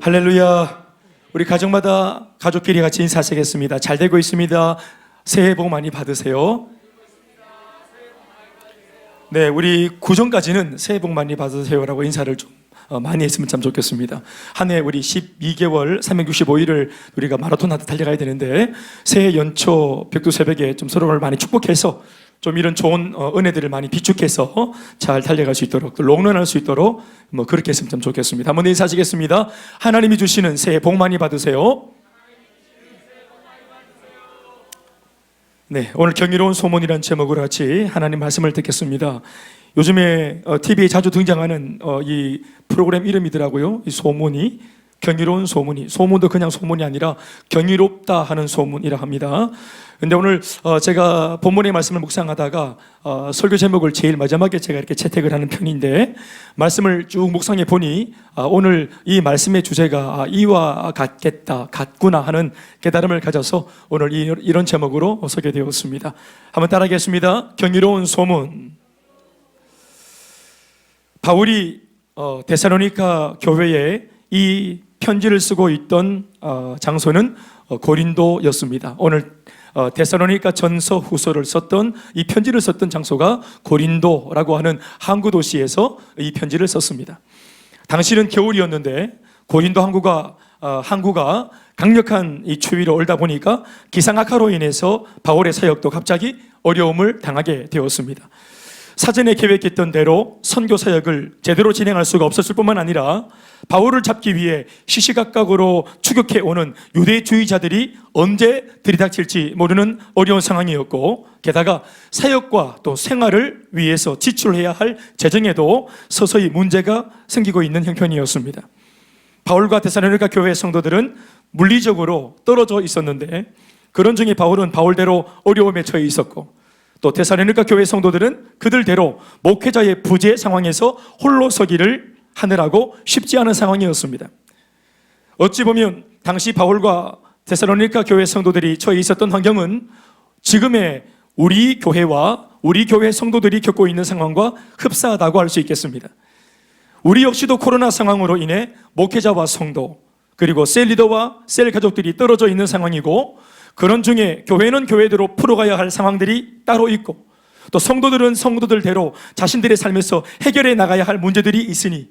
할렐루야. 우리 가정마다 가족끼리 같이 인사하시겠습니다. 잘 되고 있습니다. 새해 복 많이 받으세요. 네, 우리 구정까지는 새해 복 많이 받으세요라고 인사를 좀 많이 했으면 참 좋겠습니다. 한 해 우리 12개월 365일을 우리가 마라톤 하듯 달려가야 되는데 새해 연초 벽두새벽에 좀 서로를 많이 축복해서 좀 이런 좋은 은혜들을 많이 비축해서 잘 달려갈 수 있도록 또 롱런할 수 있도록 그렇게 했으면 참 좋겠습니다. 한번 인사하시겠습니다. 하나님이 주시는 새해 복 많이 받으세요. 네, 오늘 경이로운 소문이라는 제목으로 같이 하나님 말씀을 듣겠습니다. 요즘에 TV에 자주 등장하는 이 프로그램 이름이더라고요. 이 소문이 경이로운 소문이, 소문도 그냥 소문이 아니라 경이롭다 하는 소문이라 합니다. 근데 오늘 제가 본문의 말씀을 묵상하다가 설교 제목을 제일 마지막에 제가 이렇게 채택을 하는 편인데 말씀을 쭉 묵상해 보니 오늘 이 말씀의 주제가 이와 같구나 하는 깨달음을 가져서 오늘 이런 제목으로 서게 되었습니다. 한번 따라하겠습니다. 경이로운 소문. 바울이 데살로니가 교회에 이 편지를 쓰고 있던 장소는 고린도였습니다. 오늘 데살로니가 전서 후서를 썼던 이 편지를 썼던 장소가 고린도라고 하는 항구 도시에서 이 편지를 썼습니다. 당시는 겨울이었는데 고린도 항구가 강력한 이 추위로 얼다 보니까 기상악화로 인해서 바울의 사역도 갑자기 어려움을 당하게 되었습니다. 사전에 계획했던 대로 선교 사역을 제대로 진행할 수가 없었을 뿐만 아니라 바울을 잡기 위해 시시각각으로 추격해오는 유대주의자들이 언제 들이닥칠지 모르는 어려운 상황이었고 게다가 사역과 또 생활을 위해서 지출해야 할 재정에도 서서히 문제가 생기고 있는 형편이었습니다. 바울과 데살로니가 교회 성도들은 물리적으로 떨어져 있었는데 그런 중에 바울은 바울대로 어려움에 처해 있었고 또 데살로니가 교회 성도들은 그들대로 목회자의 부재 상황에서 홀로 서기를 하느라고 쉽지 않은 상황이었습니다. 어찌 보면 당시 바울과 데살로니가 교회 성도들이 처해 있었던 환경은 지금의 우리 교회와 우리 교회 성도들이 겪고 있는 상황과 흡사하다고 할 수 있겠습니다. 우리 역시도 코로나 상황으로 인해 목회자와 성도 그리고 셀 리더와 셀 가족들이 떨어져 있는 상황이고 그런 중에 교회는 교회대로 풀어가야 할 상황들이 따로 있고 또 성도들은 성도들대로 자신들의 삶에서 해결해 나가야 할 문제들이 있으니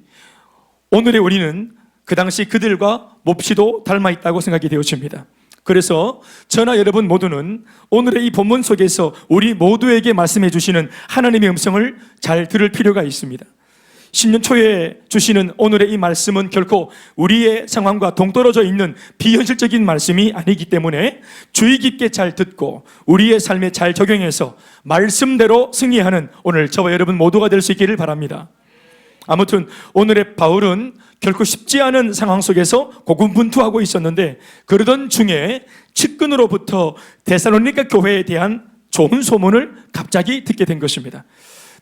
오늘의 우리는 그 당시 그들과 몹시도 닮아 있다고 생각이 되어집니다. 그래서 저나 여러분 모두는 오늘의 이 본문 속에서 우리 모두에게 말씀해 주시는 하나님의 음성을 잘 들을 필요가 있습니다. 신년 초에 주시는 오늘의 이 말씀은 결코 우리의 상황과 동떨어져 있는 비현실적인 말씀이 아니기 때문에 주의 깊게 잘 듣고 우리의 삶에 잘 적용해서 말씀대로 승리하는 오늘 저와 여러분 모두가 될 수 있기를 바랍니다. 아무튼 오늘의 바울은 결코 쉽지 않은 상황 속에서 고군분투하고 있었는데 그러던 중에 측근으로부터 데살로니가 교회에 대한 좋은 소문을 갑자기 듣게 된 것입니다.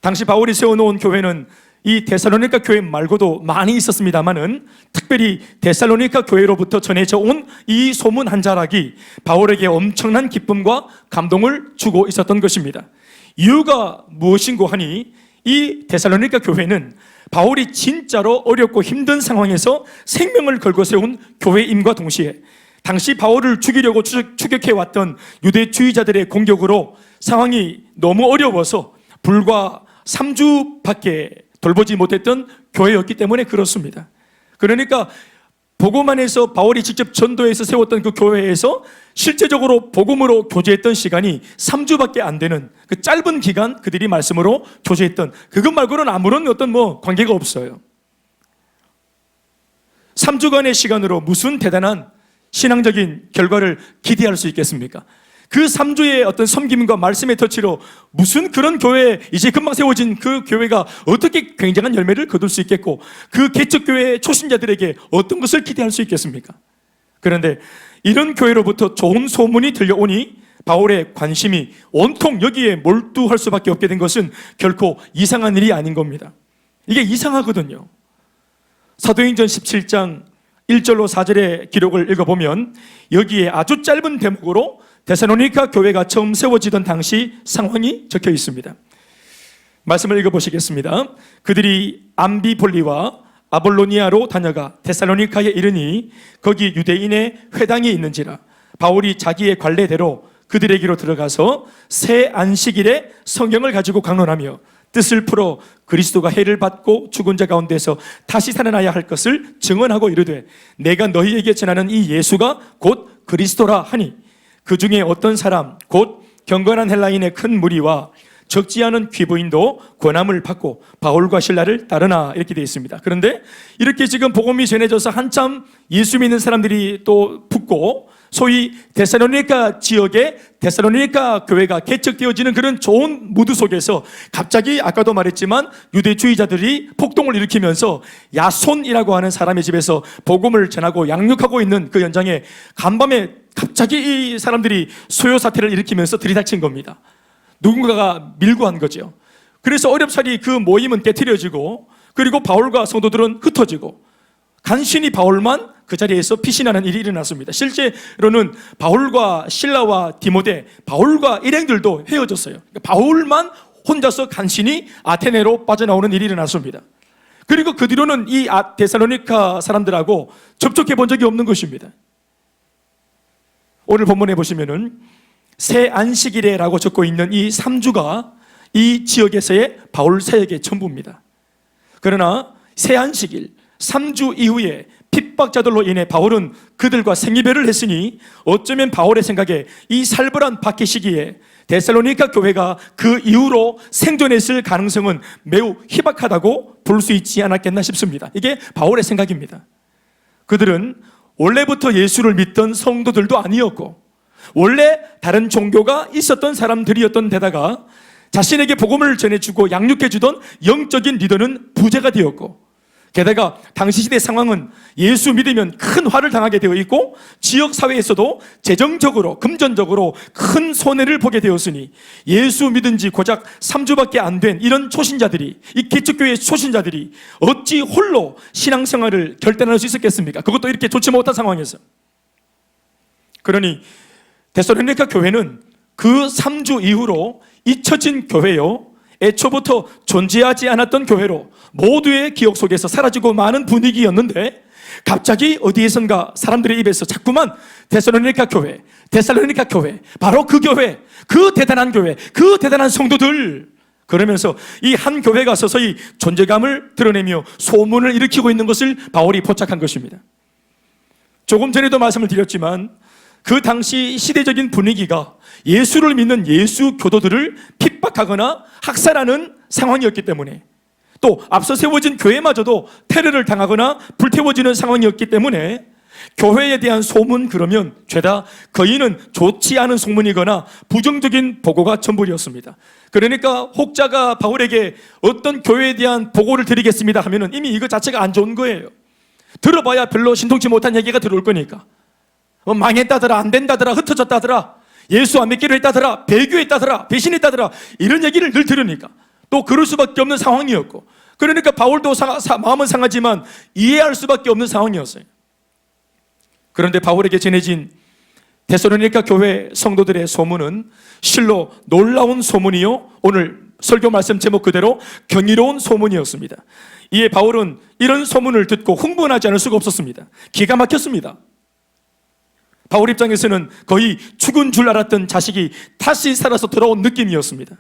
당시 바울이 세워놓은 교회는 이 데살로니가 교회 말고도 많이 있었습니다만은 특별히 데살로니가 교회로부터 전해져 온 이 소문 한 자락이 바울에게 엄청난 기쁨과 감동을 주고 있었던 것입니다. 이유가 무엇인고 하니 이 데살로니가 교회는 바울이 진짜로 어렵고 힘든 상황에서 생명을 걸고 세운 교회임과 동시에 당시 바울을 죽이려고 추격해왔던 유대주의자들의 공격으로 상황이 너무 어려워서 불과 3주밖에 돌보지 못했던 교회였기 때문에 그렇습니다. 그러니까 복음만 해서 바울이 직접 전도해서 세웠던 그 교회에서 실제적으로 복음으로 교제했던 시간이 3주밖에 안 되는 그 짧은 기간 그들이 말씀으로 교제했던 그것 말고는 아무런 어떤 관계가 없어요. 3주간의 시간으로 무슨 대단한 신앙적인 결과를 기대할 수 있겠습니까? 그 3주의 어떤 섬김과 말씀의 터치로 무슨 그런 교회, 이제 금방 세워진 그 교회가 어떻게 굉장한 열매를 거둘 수 있겠고 그 개척교회의 초신자들에게 어떤 것을 기대할 수 있겠습니까? 그런데 이런 교회로부터 좋은 소문이 들려오니 바울의 관심이 온통 여기에 몰두할 수밖에 없게 된 것은 결코 이상한 일이 아닌 겁니다. 이게 이상하거든요. 사도행전 17장 1절로 4절의 기록을 읽어보면 여기에 아주 짧은 대목으로 데살로니가 교회가 처음 세워지던 당시 상황이 적혀 있습니다. 말씀을 읽어보시겠습니다. 그들이 암비볼리와 아볼로니아로 다녀가 데살로니카에 이르니 거기 유대인의 회당이 있는지라. 바울이 자기의 관례대로 그들에게로 들어가서 새 안식일에 성경을 가지고 강론하며 뜻을 풀어 그리스도가 해를 받고 죽은 자 가운데서 다시 살아나야 할 것을 증언하고 이르되 내가 너희에게 전하는 이 예수가 곧 그리스도라 하니 그 중에 어떤 사람 곧 경건한 헬라인의 큰 무리와 적지 않은 귀부인도 권함을 받고 바울과 실라를 따르나 이렇게 되어 있습니다. 그런데 이렇게 지금 복음이 전해져서 한참 예수 믿는 사람들이 또 붙고 소위 데살로니가 지역에 데살로니가 교회가 개척되어지는 그런 좋은 무드 속에서 갑자기 아까도 말했지만 유대주의자들이 폭동을 일으키면서 야손이라고 하는 사람의 집에서 복음을 전하고 양육하고 있는 그 현장에 간밤에 갑자기 이 사람들이 소요 사태를 일으키면서 들이닥친 겁니다. 누군가가 밀고 한 거죠. 그래서 어렵사리 그 모임은 깨트려지고 그리고 바울과 성도들은 흩어지고 간신히 바울만 그 자리에서 피신하는 일이 일어났습니다. 실제로는 바울과 실라와 디모데, 바울과 일행들도 헤어졌어요. 바울만 혼자서 간신히 아테네로 빠져나오는 일이 일어났습니다. 그리고 그 뒤로는 이 데살로니가 사람들하고 접촉해 본 적이 없는 것입니다. 오늘 본문에 보시면은 새 안식일에라고 적고 있는 이 3주가 이 지역에서의 바울 사역의 전부입니다. 그러나 새 안식일 3주 이후에 핍박자들로 인해 바울은 그들과 생이별을 했으니 어쩌면 바울의 생각에 이 살벌한 박해 시기에 데살로니가 교회가 그 이후로 생존했을 가능성은 매우 희박하다고 볼 수 있지 않았겠나 싶습니다. 이게 바울의 생각입니다. 그들은 원래부터 예수를 믿던 성도들도 아니었고 원래 다른 종교가 있었던 사람들이었던 데다가 자신에게 복음을 전해주고 양육해주던 영적인 리더는 부재가 되었고 게다가 당시 시대 상황은 예수 믿으면 큰 화를 당하게 되어 있고 지역 사회에서도 재정적으로 금전적으로 큰 손해를 보게 되었으니 예수 믿은 지 고작 3주밖에 안 된 이런 초신자들이 이 개척교회의 초신자들이 어찌 홀로 신앙생활을 결단할 수 있었겠습니까? 그것도 이렇게 좋지 못한 상황에서. 그러니 데살로니가 교회는 그 3주 이후로 잊혀진 교회요 애초부터 존재하지 않았던 교회로 모두의 기억 속에서 사라지고 마는 분위기였는데 갑자기 어디에선가 사람들의 입에서 자꾸만 데살로니가 교회, 데살로니가 교회, 바로 그 교회, 그 대단한 교회, 그 대단한 성도들 그러면서 이 한 교회가 서서히 존재감을 드러내며 소문을 일으키고 있는 것을 바울이 포착한 것입니다. 조금 전에도 말씀을 드렸지만 그 당시 시대적인 분위기가 예수를 믿는 예수 교도들을 핍박하거나 학살하는 상황이었기 때문에 또 앞서 세워진 교회마저도 테러를 당하거나 불태워지는 상황이었기 때문에 교회에 대한 소문 그러면 죄다 거의는 좋지 않은 소문이거나 부정적인 보고가 전부였습니다. 그러니까 혹자가 바울에게 어떤 교회에 대한 보고를 드리겠습니다 하면은 이미 이거 자체가 안 좋은 거예요. 들어봐야 별로 신통치 못한 얘기가 들어올 거니까 망했다더라, 안 된다더라, 흩어졌다더라, 예수 안 믿기로 했다더라, 배교했다더라, 배신했다더라 이런 얘기를 늘 들으니까 또 그럴 수밖에 없는 상황이었고 그러니까 바울도 마음은 상하지만 이해할 수밖에 없는 상황이었어요. 그런데 바울에게 전해진 데살로니가 교회 성도들의 소문은 실로 놀라운 소문이요 오늘 설교 말씀 제목 그대로 경이로운 소문이었습니다. 이에 바울은 이런 소문을 듣고 흥분하지 않을 수가 없었습니다. 기가 막혔습니다. 바울 입장에서는 거의 죽은 줄 알았던 자식이 다시 살아서 돌아온 느낌이었습니다.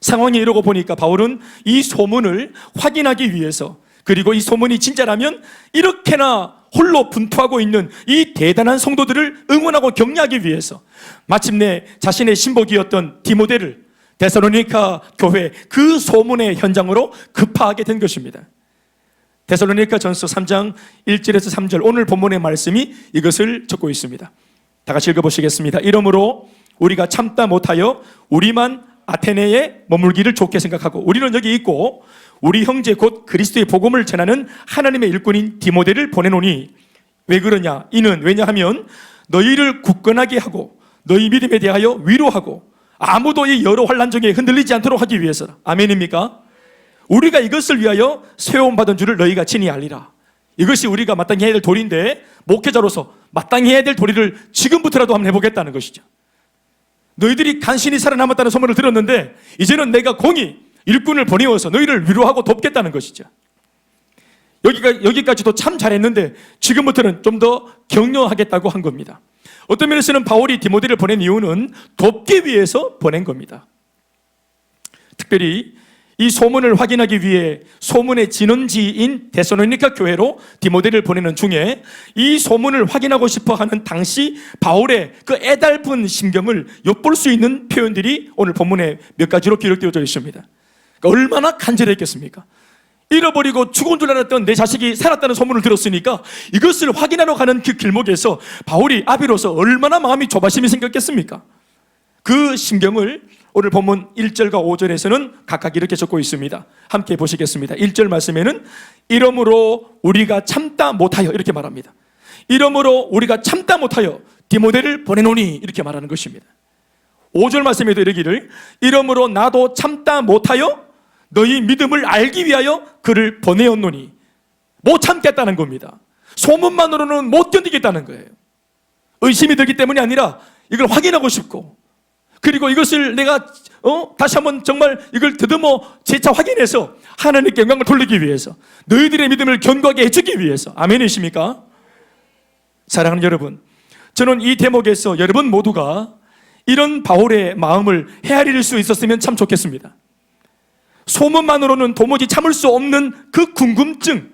상황이 이러고 보니까 바울은 이 소문을 확인하기 위해서 그리고 이 소문이 진짜라면 이렇게나 홀로 분투하고 있는 이 대단한 성도들을 응원하고 격려하기 위해서 마침내 자신의 신복이었던 디모데를 데살로니가 교회 그 소문의 현장으로 급파하게 된 것입니다. 데살로니가 전서 3장 1절에서 3절 오늘 본문의 말씀이 이것을 적고 있습니다. 다 같이 읽어보시겠습니다. 이러므로 우리가 참다 못하여 우리만 아테네에 머물기를 좋게 생각하고 우리는 여기 있고 우리 형제 곧 그리스도의 복음을 전하는 하나님의 일꾼인 디모데를 보내노니 왜 그러냐? 이는 왜냐하면 너희를 굳건하게 하고 너희 믿음에 대하여 위로하고 아무도 이 여러 환난 중에 흔들리지 않도록 하기 위해서라. 아멘입니까? 우리가 이것을 위하여 세움받은 줄을 너희가 친히 알리라. 이것이 우리가 마땅히 해야 될 도리인데 목회자로서 마땅히 해야 될 도리를 지금부터라도 한번 해보겠다는 것이죠. 너희들이 간신히 살아남았다는 소문을 들었는데 이제는 내가 공히 일꾼을 보내어서 너희를 위로하고 돕겠다는 것이죠. 여기까지도 참 잘했는데 지금부터는 좀 더 격려하겠다고 한 겁니다. 어떤 면에서는 바울이 디모데를 보낸 이유는 돕기 위해서 보낸 겁니다. 특별히 이 소문을 확인하기 위해 소문의 진원지인 데살로니가 교회로 디모데를 보내는 중에 이 소문을 확인하고 싶어 하는 당시 바울의 그 애달픈 심경을 엿볼 수 있는 표현들이 오늘 본문에 몇 가지로 기록되어져 있습니다. 그러니까 얼마나 간절했겠습니까? 잃어버리고 죽은 줄 알았던 내 자식이 살았다는 소문을 들었으니까 이것을 확인하러 가는 그 길목에서 바울이 아비로서 얼마나 마음이 조바심이 생겼겠습니까? 그 심경을 오늘 본문 1절과 5절에서는 각각 이렇게 적고 있습니다. 함께 보시겠습니다. 1절 말씀에는 이러므로 우리가 참다 못하여 이렇게 말합니다. 이러므로 우리가 참다 못하여 디모데를 보내노니 이렇게 말하는 것입니다. 5절 말씀에도 이르기를 이러므로 나도 참다 못하여 너희 믿음을 알기 위하여 그를 보내었노니 못 참겠다는 겁니다. 소문만으로는 못 견디겠다는 거예요. 의심이 들기 때문이 아니라 이걸 확인하고 싶고 그리고 이것을 내가 다시 한번 정말 이걸 더듬어 재차 확인해서 하나님께 영광을 돌리기 위해서 너희들의 믿음을 견고하게 해주기 위해서 아멘이십니까? 사랑하는 여러분, 저는 이 대목에서 여러분 모두가 이런 바울의 마음을 헤아릴 수 있었으면 참 좋겠습니다. 소문만으로는 도무지 참을 수 없는 그 궁금증,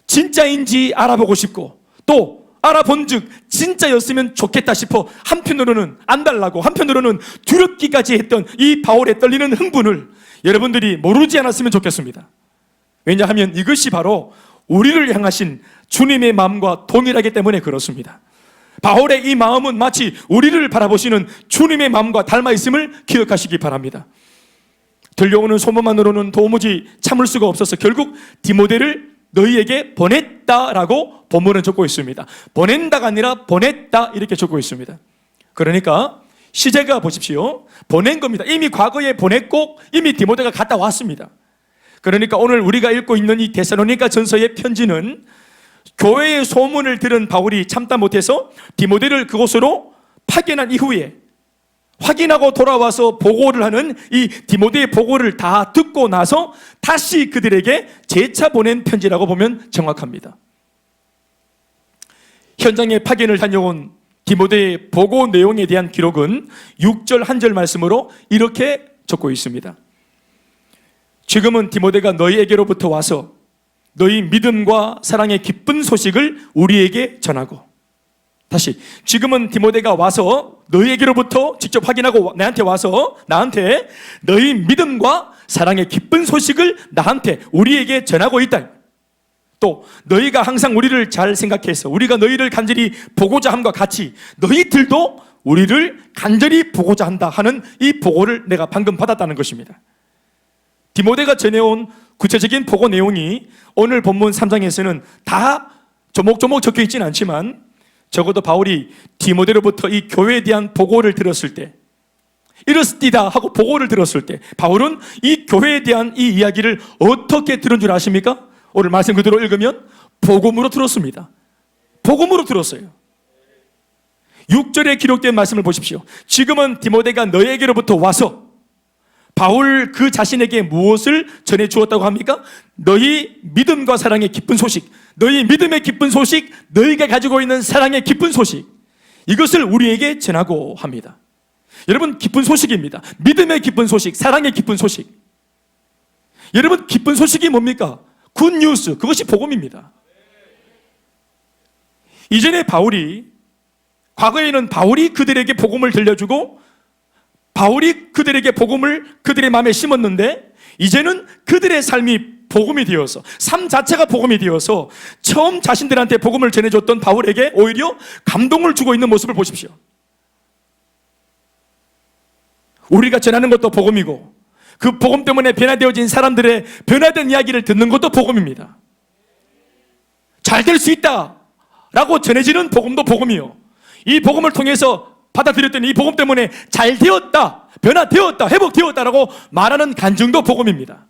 진짜인지 알아보고 싶고 또 알아본즉 진짜였으면 좋겠다 싶어 한편으로는 안달나고 한편으로는 두렵기까지 했던 이 바울의 떨리는 흥분을 여러분들이 모르지 않았으면 좋겠습니다. 왜냐하면 이것이 바로 우리를 향하신 주님의 마음과 동일하기 때문에 그렇습니다. 바울의 이 마음은 마치 우리를 바라보시는 주님의 마음과 닮아 있음을 기억하시기 바랍니다. 들려오는 소문만으로는 도무지 참을 수가 없어서 결국 디모데를 너희에게 보냈다라고 본문은 적고 있습니다. 보낸다가 아니라 보냈다 이렇게 적고 있습니다. 그러니까 시제가 보십시오. 보낸 겁니다. 이미 과거에 보냈고 이미 디모데가 갔다 왔습니다. 그러니까 오늘 우리가 읽고 있는 이 데살로니가 전서의 편지는 교회의 소문을 들은 바울이 참다 못해서 디모데를 그곳으로 파견한 이후에 확인하고 돌아와서 보고를 하는 이 디모데의 보고를 다 듣고 나서 다시 그들에게 재차 보낸 편지라고 보면 정확합니다. 현장에 파견을 다녀온 디모데의 보고 내용에 대한 기록은 6절 한 절 말씀으로 이렇게 적고 있습니다. 지금은 디모데가 너희에게로부터 와서 너희 믿음과 사랑의 기쁜 소식을 우리에게 전하고, 다시 지금은 디모데가 와서 너희에게로부터 직접 확인하고 나한테 와서 나한테 너희 믿음과 사랑의 기쁜 소식을 나한테 우리에게 전하고 있다. 또 너희가 항상 우리를 잘 생각해서 우리가 너희를 간절히 보고자 함과 같이 너희들도 우리를 간절히 보고자 한다 하는 이 보고를 내가 방금 받았다는 것입니다. 디모데가 전해온 구체적인 보고 내용이 오늘 본문 3장에서는 다 조목조목 적혀 있지는 않지만 적어도 바울이 디모데로부터 이 교회에 대한 보고를 들었을 때, 이렇습니다 하고 보고를 들었을 때 바울은 이 교회에 대한 이 이야기를 어떻게 들은 줄 아십니까? 오늘 말씀 그대로 읽으면 복음으로 들었습니다. 복음으로 들었어요. 6절에 기록된 말씀을 보십시오. 지금은 디모데가 너희에게로부터 와서 바울 그 자신에게 무엇을 전해 주었다고 합니까? 너희 믿음과 사랑의 기쁜 소식, 너희 믿음의 기쁜 소식, 너희가 가지고 있는 사랑의 기쁜 소식, 이것을 우리에게 전하고 합니다. 여러분, 기쁜 소식입니다. 믿음의 기쁜 소식, 사랑의 기쁜 소식. 여러분, 기쁜 소식이 뭡니까? 굿뉴스, 그것이 복음입니다. 이전에 과거에는 바울이 그들에게 복음을 들려주고 바울이 그들에게 복음을 그들의 마음에 심었는데 이제는 그들의 삶이 복음이 되어서, 삶 자체가 복음이 되어서 처음 자신들한테 복음을 전해줬던 바울에게 오히려 감동을 주고 있는 모습을 보십시오. 우리가 전하는 것도 복음이고 그 복음 때문에 변화되어진 사람들의 변화된 이야기를 듣는 것도 복음입니다. 잘 될 수 있다 라고 전해지는 복음도 복음이요, 이 복음을 통해서 받아들였더니 이 복음 때문에 잘 되었다, 변화되었다, 회복되었다라고 말하는 간증도 복음입니다.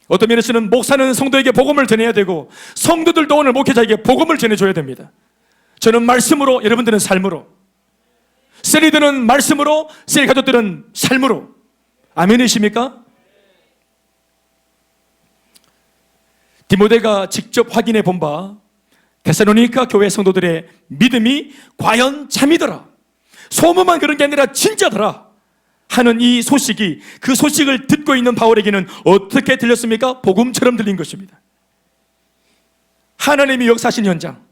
어떤 면에서는 목사는 성도에게 복음을 전해야 되고 성도들도 오늘 목회자에게 복음을 전해줘야 됩니다. 저는 말씀으로, 여러분들은 삶으로, 셀리들은 말씀으로, 셀 가족들은 삶으로. 아멘이십니까? 디모데가 직접 확인해 본 바 데살로니가 교회 성도들의 믿음이 과연 참이더라, 소문만 그런 게 아니라 진짜더라 하는 이 소식이, 그 소식을 듣고 있는 바울에게는 어떻게 들렸습니까? 복음처럼 들린 것입니다. 하나님이 역사하신 현장,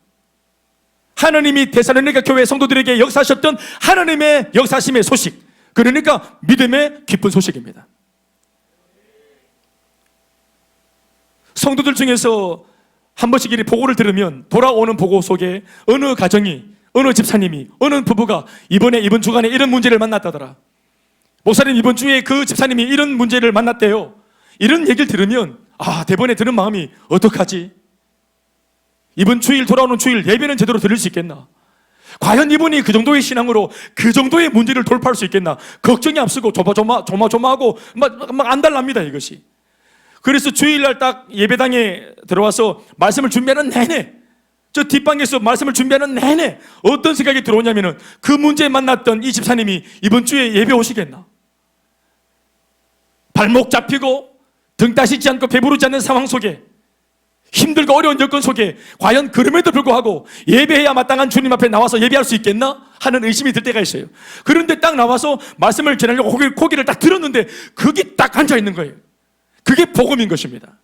하나님이 데살로니가 교회 성도들에게 역사하셨던 하나님의 역사심의 소식, 그러니까 믿음의 기쁜 소식입니다. 성도들 중에서 한 번씩 이 보고를 들으면 돌아오는 보고 속에 어느 가정이, 어느 집사님이, 어느 부부가 이번 주간에 이런 문제를 만났다더라, 목사님 이번 주에 그 집사님이 이런 문제를 만났대요, 이런 얘기를 들으면 대번에 들은 마음이 어떡하지? 이번 주일, 돌아오는 주일 예배는 제대로 드릴 수 있겠나? 과연 이분이 그 정도의 신앙으로 그 정도의 문제를 돌파할 수 있겠나? 걱정이 앞서고 조마조마하고 막 안달납니다, 이것이. 그래서 주일날 딱 예배당에 들어와서 말씀을 준비하는 내내, 저 뒷방에서 말씀을 준비하는 내내 어떤 생각이 들어오냐면은, 그 문제에 만났던 이 집사님이 이번 주에 예배 오시겠나? 발목 잡히고 등 따시지 않고 배부르지 않는 상황 속에, 힘들고 어려운 여건 속에 과연 그럼에도 불구하고 예배해야 마땅한 주님 앞에 나와서 예배할 수 있겠나 하는 의심이 들 때가 있어요. 그런데 딱 나와서 말씀을 전하려고 고개를 딱 들었는데 거기 딱 앉아 있는 거예요. 그게 복음인 것입니다.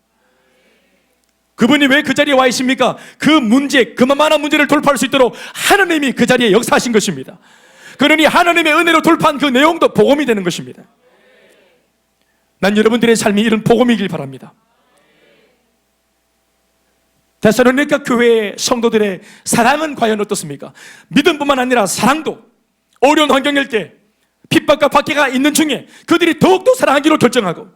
그분이 왜 그 자리에 와 있습니까? 그 문제, 그만한 문제를 돌파할 수 있도록 하나님이 그 자리에 역사하신 것입니다. 그러니 하나님의 은혜로 돌파한 그 내용도 복음이 되는 것입니다. 난 여러분들의 삶이 이런 복음이길 바랍니다. 데살로니가 교회의 성도들의 사랑은 과연 어떻습니까? 믿음뿐만 아니라 사랑도, 어려운 환경일 때 핍박과 박해가 있는 중에 그들이 더욱더 사랑하기로 결정하고,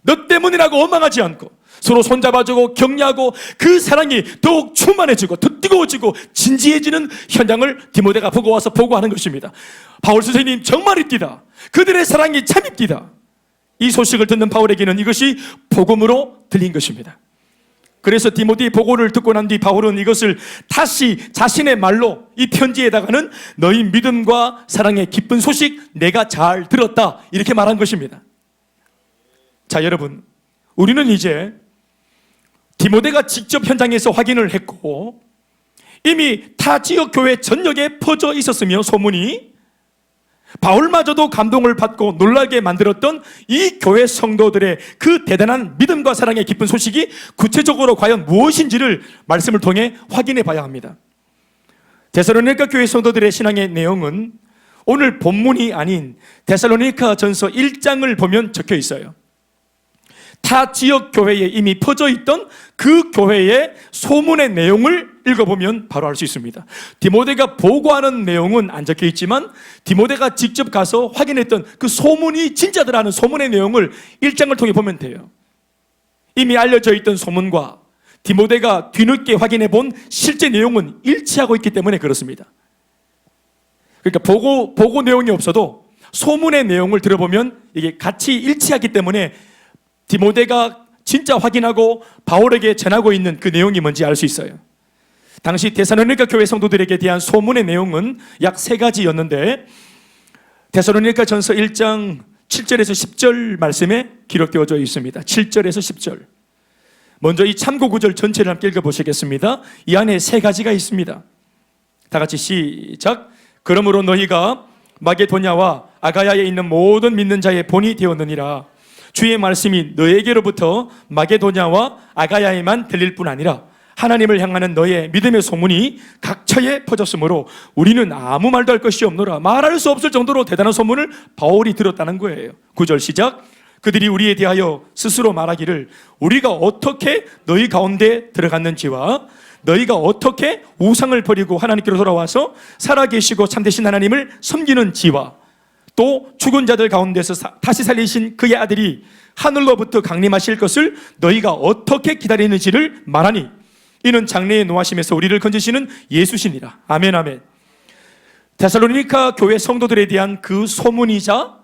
너 때문이라고 원망하지 않고 서로 손잡아주고 격려하고, 그 사랑이 더욱 충만해지고 더 뜨거워지고 진지해지는 현장을 디모데가 보고 와서 보고하는 것입니다. 바울 선생님 정말 이쁘다, 그들의 사랑이 참 이쁘다. 이 소식을 듣는 바울에게는 이것이 복음으로 들린 것입니다. 그래서 디모데 보고를 듣고 난 뒤 바울은 이것을 다시 자신의 말로 이 편지에다가는 너희 믿음과 사랑의 기쁜 소식 내가 잘 들었다, 이렇게 말한 것입니다. 자, 여러분, 우리는 이제 디모데가 직접 현장에서 확인을 했고 이미 타 지역 교회 전역에 퍼져 있었으며 소문이, 바울마저도 감동을 받고 놀라게 만들었던 이 교회 성도들의 그 대단한 믿음과 사랑의 기쁜 소식이 구체적으로 과연 무엇인지를 말씀을 통해 확인해 봐야 합니다. 데살로니가 교회 성도들의 신앙의 내용은 오늘 본문이 아닌 데살로니가 전서 1장을 보면 적혀 있어요. 타 지역 교회에 이미 퍼져 있던 그 교회의 소문의 내용을 읽어보면 바로 알 수 있습니다. 디모데가 보고하는 내용은 안 적혀 있지만 디모데가 직접 가서 확인했던 그 소문이 진짜더라는 소문의 내용을 1장을 통해 보면 돼요. 이미 알려져 있던 소문과 디모데가 뒤늦게 확인해 본 실제 내용은 일치하고 있기 때문에 그렇습니다. 그러니까 보고 내용이 없어도 소문의 내용을 들어보면 이게 같이 일치하기 때문에 디모데가 진짜 확인하고 바울에게 전하고 있는 그 내용이 뭔지 알 수 있어요. 당시 데살로니가 교회 성도들에게 대한 소문의 내용은 약 3가지였는데 데살로니가 전서 1장 7절에서 10절 말씀에 기록되어져 있습니다. 7절에서 10절. 먼저 이 참고 구절 전체를 함께 읽어보시겠습니다. 이 안에 3가지가 있습니다. 다 같이 시작. 그러므로 너희가 마게도냐와 아가야에 있는 모든 믿는 자의 본이 되었느니라. 주의 말씀이 너에게로부터 마게도냐와 아가야에만 들릴 뿐 아니라 하나님을 향하는 너의 믿음의 소문이 각처에 퍼졌으므로 우리는 아무 말도 할 것이 없노라. 말할 수 없을 정도로 대단한 소문을 바울이 들었다는 거예요. 9절 시작. 그들이 우리에 대하여 스스로 말하기를 우리가 어떻게 너희 가운데 들어갔는지와 너희가 어떻게 우상을 버리고 하나님께로 돌아와서 살아계시고 참되신 하나님을 섬기는지와 또 죽은 자들 가운데서 다시 살리신 그의 아들이 하늘로부터 강림하실 것을 너희가 어떻게 기다리는지를 말하니 이는 장래의 노하심에서 우리를 건지시는 예수시니라. 아멘 아멘. 데살로니가 교회 성도들에 대한 그 소문이자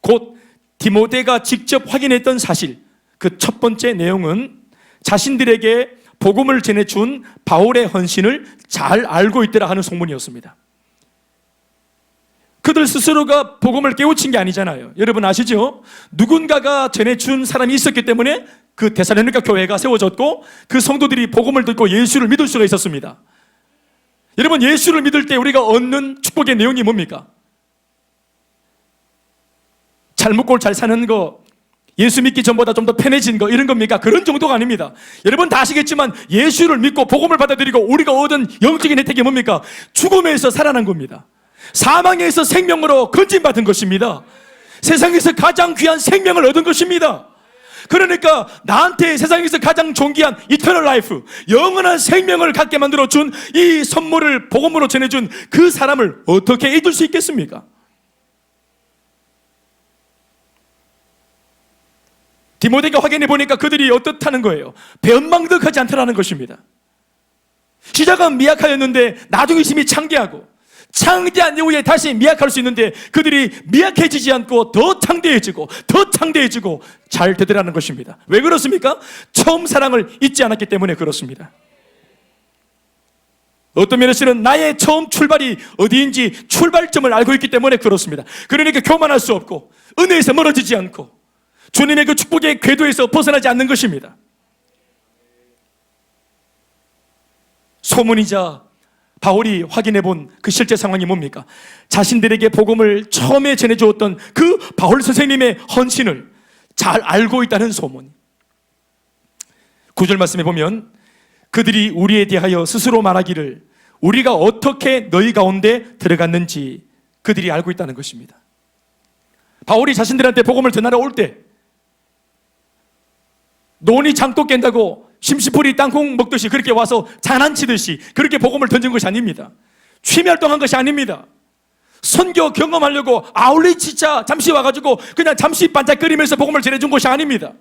곧 디모데가 직접 확인했던 사실, 그 첫 번째 내용은 자신들에게 복음을 전해준 바울의 헌신을 잘 알고 있더라 하는 소문이었습니다. 그 그들 스스로가 복음을 깨우친 게 아니잖아요. 여러분 아시죠? 누군가가 전해준 사람이 있었기 때문에 그 데살로니가 교회가 세워졌고 그 성도들이 복음을 듣고 예수를 믿을 수가 있었습니다. 여러분, 예수를 믿을 때 우리가 얻는 축복의 내용이 뭡니까? 잘 먹고 잘 사는 거, 예수 믿기 전보다 좀 더 편해진 거, 이런 겁니까? 그런 정도가 아닙니다. 여러분 다 아시겠지만 예수를 믿고 복음을 받아들이고 우리가 얻은 영적인 혜택이 뭡니까? 죽음에서 살아난 겁니다. 사망에서 생명으로 건진받은 것입니다. 세상에서 가장 귀한 생명을 얻은 것입니다. 그러니까 나한테 세상에서 가장 존귀한 이터널 라이프, 영원한 생명을 갖게 만들어준 이 선물을 복음으로 전해준 그 사람을 어떻게 잊을 수 있겠습니까? 디모데가 확인해 보니까 그들이 어떻다는 거예요? 변망덕하지 않더라는 것입니다. 시작은 미약하였는데 나중에 힘이 창대하고, 창대한 이후에 다시 미약할 수 있는데 그들이 미약해지지 않고 더 창대해지고 더 창대해지고 잘 되더라는 것입니다. 왜 그렇습니까? 처음 사랑을 잊지 않았기 때문에 그렇습니다. 어떤 면에서는 나의 처음 출발이 어디인지 출발점을 알고 있기 때문에 그렇습니다. 그러니까 교만할 수 없고 은혜에서 멀어지지 않고 주님의 그 축복의 궤도에서 벗어나지 않는 것입니다. 소문이자 바울이 확인해 본 그 실제 상황이 뭡니까? 자신들에게 복음을 처음에 전해주었던 그 바울 선생님의 헌신을 잘 알고 있다는 소문. 9절 말씀에 보면 그들이 우리에 대하여 스스로 말하기를 우리가 어떻게 너희 가운데 들어갔는지 그들이 알고 있다는 것입니다. 바울이 자신들한테 복음을 전하러 올 때 논이 장독 깬다고 심시풀이 땅콩 먹듯이 그렇게 와서 장난치듯이 그렇게 복음을 던진 것이 아닙니다. 취미활동한 것이 아닙니다. 선교 경험하려고 아울렛 잠시 와가지고 그냥 잠시 반짝거리면서 복음을 전해준 것이 아닙니다.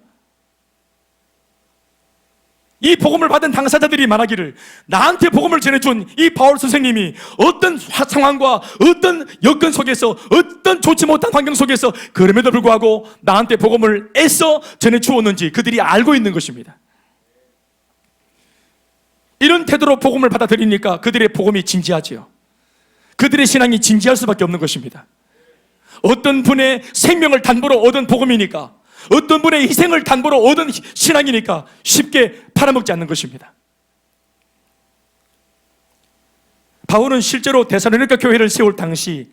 이 복음을 받은 당사자들이 말하기를 나한테 복음을 전해준 이 바울 선생님이 어떤 상황과 어떤 여건 속에서 어떤 좋지 못한 환경 속에서 그럼에도 불구하고 나한테 복음을 애써 전해주었는지 그들이 알고 있는 것입니다. 이런 태도로 복음을 받아들이니까 그들의 복음이 진지하지요. 그들의 신앙이 진지할 수밖에 없는 것입니다. 어떤 분의 생명을 담보로 얻은 복음이니까, 어떤 분의 희생을 담보로 얻은 신앙이니까 쉽게 팔아먹지 않는 것입니다. 바울은 실제로 데살로니가 교회를 세울 당시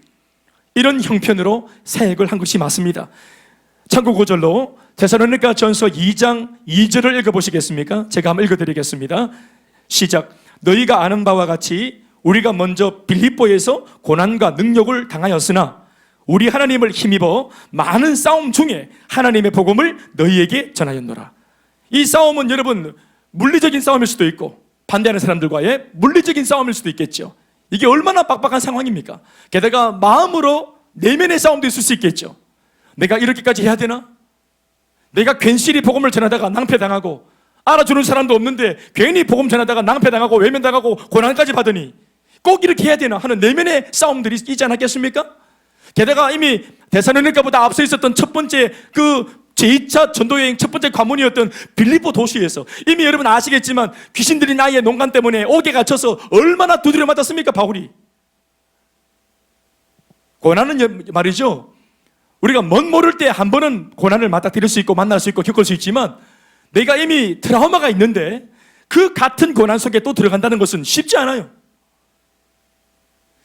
이런 형편으로 사역을 한 것이 맞습니다. 참고 5절로 데살로니가 전서 2장 2절을 읽어보시겠습니까? 제가 한번 읽어드리겠습니다. 시작. 너희가 아는 바와 같이 우리가 먼저 빌립보에서 고난과 능력을 당하였으나 우리 하나님을 힘입어 많은 싸움 중에 하나님의 복음을 너희에게 전하였노라. 이 싸움은 여러분 물리적인 싸움일 수도 있고 반대하는 사람들과의 물리적인 싸움일 수도 있겠죠. 이게 얼마나 빡빡한 상황입니까? 게다가 마음으로 내면의 싸움도 있을 수 있겠죠. 내가 이렇게까지 해야 되나? 내가 괜시리 복음을 전하다가 낭패당하고 알아주는 사람도 없는데 괜히 복음 전하다가 낭패당하고 외면당하고 고난까지 받으니 꼭 이렇게 해야 되나 하는 내면의 싸움들이 있지 않았겠습니까? 게다가 이미 데살로니가보다 앞서 있었던 첫 번째 그 제2차 전도여행 첫 번째 관문이었던 빌립보 도시에서 이미 여러분 아시겠지만 귀신들이 나의 농간 때문에 옥에 갇혀서 얼마나 두드려 맞았습니까? 바울이. 고난은 말이죠, 우리가 먼 모를 때 한 번은 고난을 맞닥뜨릴 수 있고 만날 수 있고 겪을 수 있지만 내가 이미 트라우마가 있는데 그 같은 고난 속에 또 들어간다는 것은 쉽지 않아요.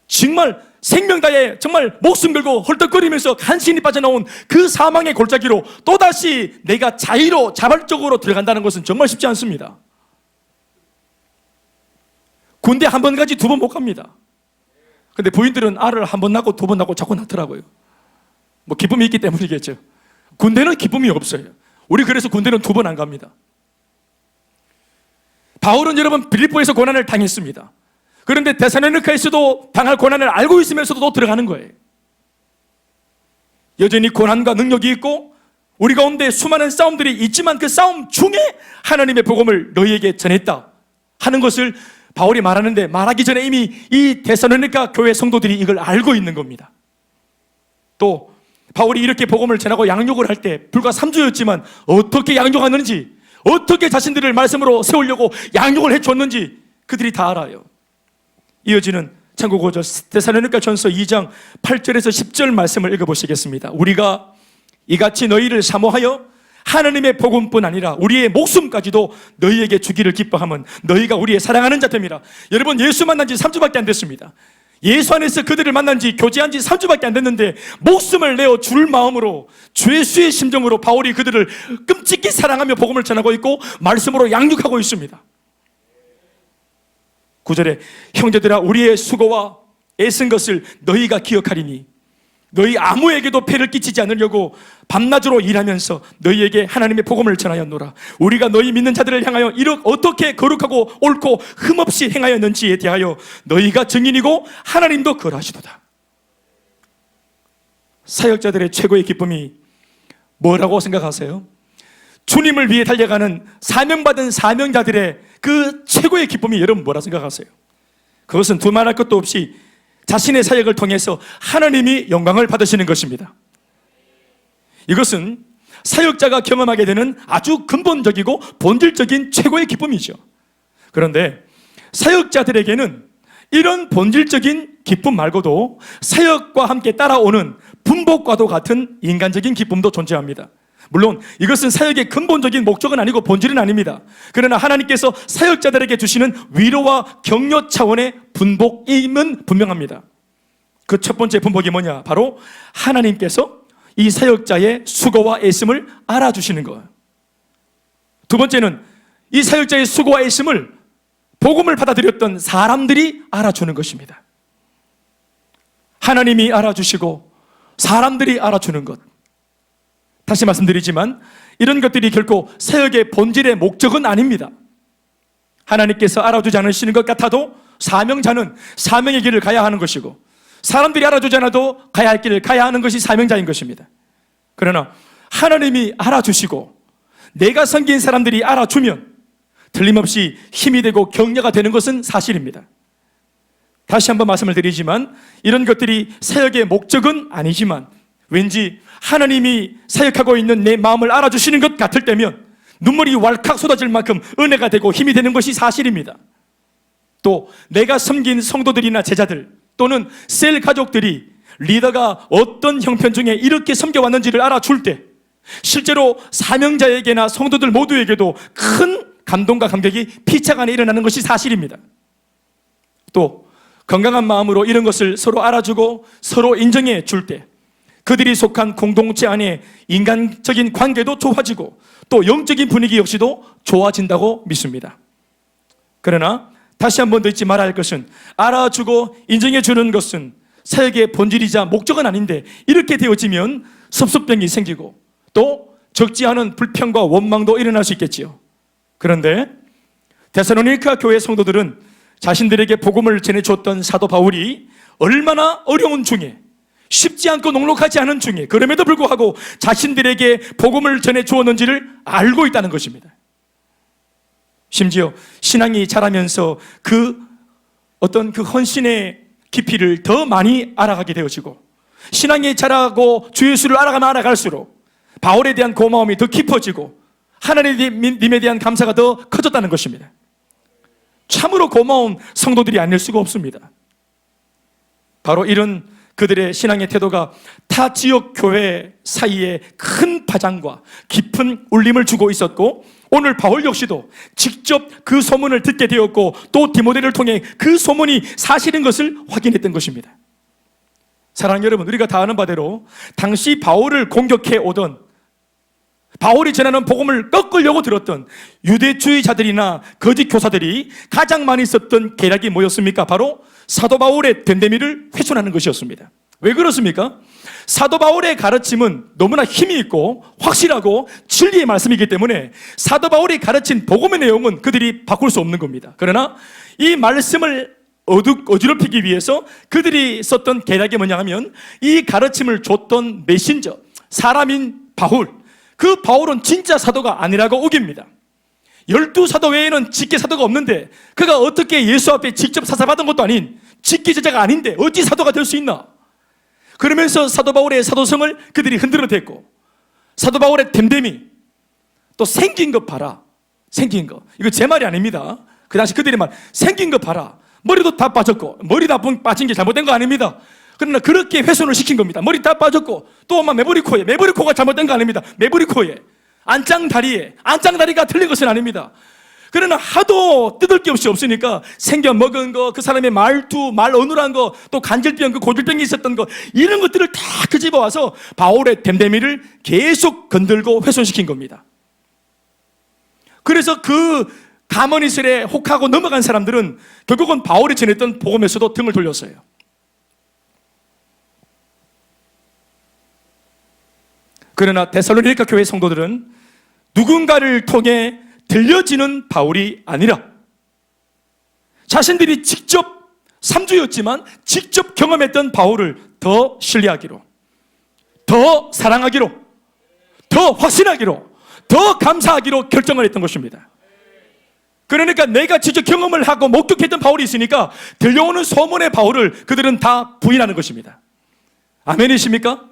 정말 생명 다해 정말 목숨 걸고 헐떡거리면서 간신히 빠져나온 그 사망의 골짜기로 또다시 내가 자의로 자발적으로 들어간다는 것은 정말 쉽지 않습니다. 군대 한 번 가지 두 번 못 갑니다. 근데 부인들은 알을 한 번 낳고 두 번 낳고 자꾸 낳더라고요. 뭐 기쁨이 있기 때문이겠죠. 군대는 기쁨이 없어요. 우리 그래서 군대는 두 번 안 갑니다. 바울은 여러분 빌립보에서 고난을 당했습니다. 그런데 데살로니가에서도 당할 고난을 알고 있으면서도 또 들어가는 거예요. 여전히 고난과 능력이 있고 우리 가운데 수많은 싸움들이 있지만 그 싸움 중에 하나님의 복음을 너희에게 전했다 하는 것을 바울이 말하는데 말하기 전에 이미 이 데살로니가 교회 성도들이 이걸 알고 있는 겁니다. 또 바울이 이렇게 복음을 전하고 양육을 할 때 불과 3주였지만 어떻게 양육하는지, 어떻게 자신들을 말씀으로 세우려고 양육을 해줬는지 그들이 다 알아요. 이어지는 참고 5절 데살로니가전서 2장 8절에서 10절 말씀을 읽어보시겠습니다. 우리가 이같이 너희를 사모하여 하나님의 복음뿐 아니라 우리의 목숨까지도 너희에게 주기를 기뻐하면 너희가 우리의 사랑하는 자됨이라. 여러분, 예수 만난 지 3주밖에 안 됐습니다. 예수 안에서 그들을 만난 지, 교제한 지 3주밖에 안 됐는데 목숨을 내어 줄 마음으로, 죄수의 심정으로 바울이 그들을 끔찍히 사랑하며 복음을 전하고 있고 말씀으로 양육하고 있습니다. 9절에 형제들아 우리의 수고와 애쓴 것을 너희가 기억하리니 너희 아무에게도 폐를 끼치지 않으려고 밤낮으로 일하면서 너희에게 하나님의 복음을 전하였노라. 우리가 너희 믿는 자들을 향하여 어떻게 거룩하고 옳고 흠없이 행하였는지에 대하여 너희가 증인이고 하나님도 그러하시도다. 사역자들의 최고의 기쁨이 뭐라고 생각하세요? 주님을 위해 달려가는 사명받은 사명자들의 그 최고의 기쁨이 여러분 뭐라 생각하세요? 그것은 두말할 것도 없이 자신의 사역을 통해서 하나님이 영광을 받으시는 것입니다. 이것은 사역자가 경험하게 되는 아주 근본적이고 본질적인 최고의 기쁨이죠. 그런데 사역자들에게는 이런 본질적인 기쁨 말고도 사역과 함께 따라오는 분복과도 같은 인간적인 기쁨도 존재합니다. 물론 이것은 사역의 근본적인 목적은 아니고 본질은 아닙니다. 그러나 하나님께서 사역자들에게 주시는 위로와 격려 차원의 분복임은 분명합니다. 그 첫 번째 분복이 뭐냐? 바로 하나님께서 이 사역자의 수고와 애씀을 알아주시는 거예요. 두 번째는 이 사역자의 수고와 애씀을 복음을 받아들였던 사람들이 알아주는 것입니다. 하나님이 알아주시고 사람들이 알아주는 것. 다시 말씀드리지만 이런 것들이 결코 사역의 본질의 목적은 아닙니다. 하나님께서 알아주지 않으시는 것 같아도 사명자는 사명의 길을 가야 하는 것이고 사람들이 알아주지 않아도 가야 할 길을 가야 하는 것이 사명자인 것입니다. 그러나 하나님이 알아주시고 내가 섬긴 사람들이 알아주면 틀림없이 힘이 되고 격려가 되는 것은 사실입니다. 다시 한번 말씀을 드리지만 이런 것들이 사역의 목적은 아니지만 왠지 하나님이 사역하고 있는 내 마음을 알아주시는 것 같을 때면 눈물이 왈칵 쏟아질 만큼 은혜가 되고 힘이 되는 것이 사실입니다. 또 내가 섬긴 성도들이나 제자들 또는 셀 가족들이 리더가 어떤 형편 중에 이렇게 섬겨왔는지를 알아줄 때 실제로 사명자에게나 성도들 모두에게도 큰 감동과 감격이 피차간에 일어나는 것이 사실입니다. 또 건강한 마음으로 이런 것을 서로 알아주고 서로 인정해 줄 때 그들이 속한 공동체 안에 인간적인 관계도 좋아지고 또 영적인 분위기 역시도 좋아진다고 믿습니다. 그러나 다시 한 번 더 잊지 말아야 할 것은 알아주고 인정해 주는 것은 사역의 본질이자 목적은 아닌데 이렇게 되어지면 섭섭병이 생기고 또 적지 않은 불평과 원망도 일어날 수 있겠지요. 그런데 데살로니가 교회 성도들은 자신들에게 복음을 전해줬던 사도 바울이 얼마나 어려운 중에 쉽지 않고 녹록하지 않은 중에 그럼에도 불구하고 자신들에게 복음을 전해주었는지를 알고 있다는 것입니다. 심지어 신앙이 자라면서 그 헌신의 깊이를 더 많이 알아가게 되어지고 신앙이 자라고 주 예수를 알아가면 알아갈수록 바울에 대한 고마움이 더 깊어지고 하나님에 대한 감사가 더 커졌다는 것입니다. 참으로 고마운 성도들이 아닐 수가 없습니다. 바로 이런 그들의 신앙의 태도가 타 지역 교회 사이에 큰 파장과 깊은 울림을 주고 있었고 오늘 바울 역시도 직접 그 소문을 듣게 되었고 또 디모데를 통해 그 소문이 사실인 것을 확인했던 것입니다. 사랑하는 여러분, 우리가 다 아는 바대로 당시 바울을 공격해 오던 바울이 전하는 복음을 꺾으려고 들었던 유대주의자들이나 거짓 교사들이 가장 많이 썼던 계략이 뭐였습니까? 바로 사도 바울의 됨됨이를 훼손하는 것이었습니다. 왜 그렇습니까? 사도 바울의 가르침은 너무나 힘이 있고 확실하고 진리의 말씀이기 때문에 사도 바울이 가르친 복음의 내용은 그들이 바꿀 수 없는 겁니다. 그러나 이 말씀을 어지럽히기 위해서 그들이 썼던 계략이 뭐냐 하면 이 가르침을 줬던 메신저, 사람인 바울, 그 바울은 진짜 사도가 아니라고 우깁니다. 12사도 외에는 직계 사도가 없는데 그가 어떻게 예수 앞에 직접 사사받은 것도 아닌 직계 제자가 아닌데 어찌 사도가 될 수 있나? 그러면서 사도 바울의 사도성을 그들이 흔들어댔고 사도 바울의 됨됨이 또 생긴 것 봐라. 생긴 거. 이거 제 말이 아닙니다. 그 당시 그들의 말. 생긴 거 봐라. 머리도 다 빠졌고, 머리 다 빠진 게 잘못된 거 아닙니다. 그러나 그렇게 훼손을 시킨 겁니다. 머리 다 빠졌고, 또 엄마 매부리코가 잘못된 거 아닙니다. 매부리코에, 안짱다리가 틀린 것은 아닙니다. 그러나 하도 뜯을 게 없으니까 생겨 먹은 거, 그 사람의 말투, 말 어눌한 거, 또 간질병, 그 고질병이 있었던 거, 이런 것들을 다 끄집어 와서 바울의 됨됨이를 계속 건들고 훼손시킨 겁니다. 그래서 그 가머니슬에 혹하고 넘어간 사람들은 결국은 바울이 전했던 복음에서도 등을 돌렸어요. 그러나 데살로니가 교회 성도들은 누군가를 통해 들려지는 바울이 아니라 자신들이 직접 3주였지만 직접 경험했던 바울을 더 신뢰하기로, 더 사랑하기로, 더 확신하기로, 더 감사하기로 결정을 했던 것입니다. 그러니까 내가 직접 경험을 하고 목격했던 바울이 있으니까 들려오는 소문의 바울을 그들은 다 부인하는 것입니다. 아멘이십니까?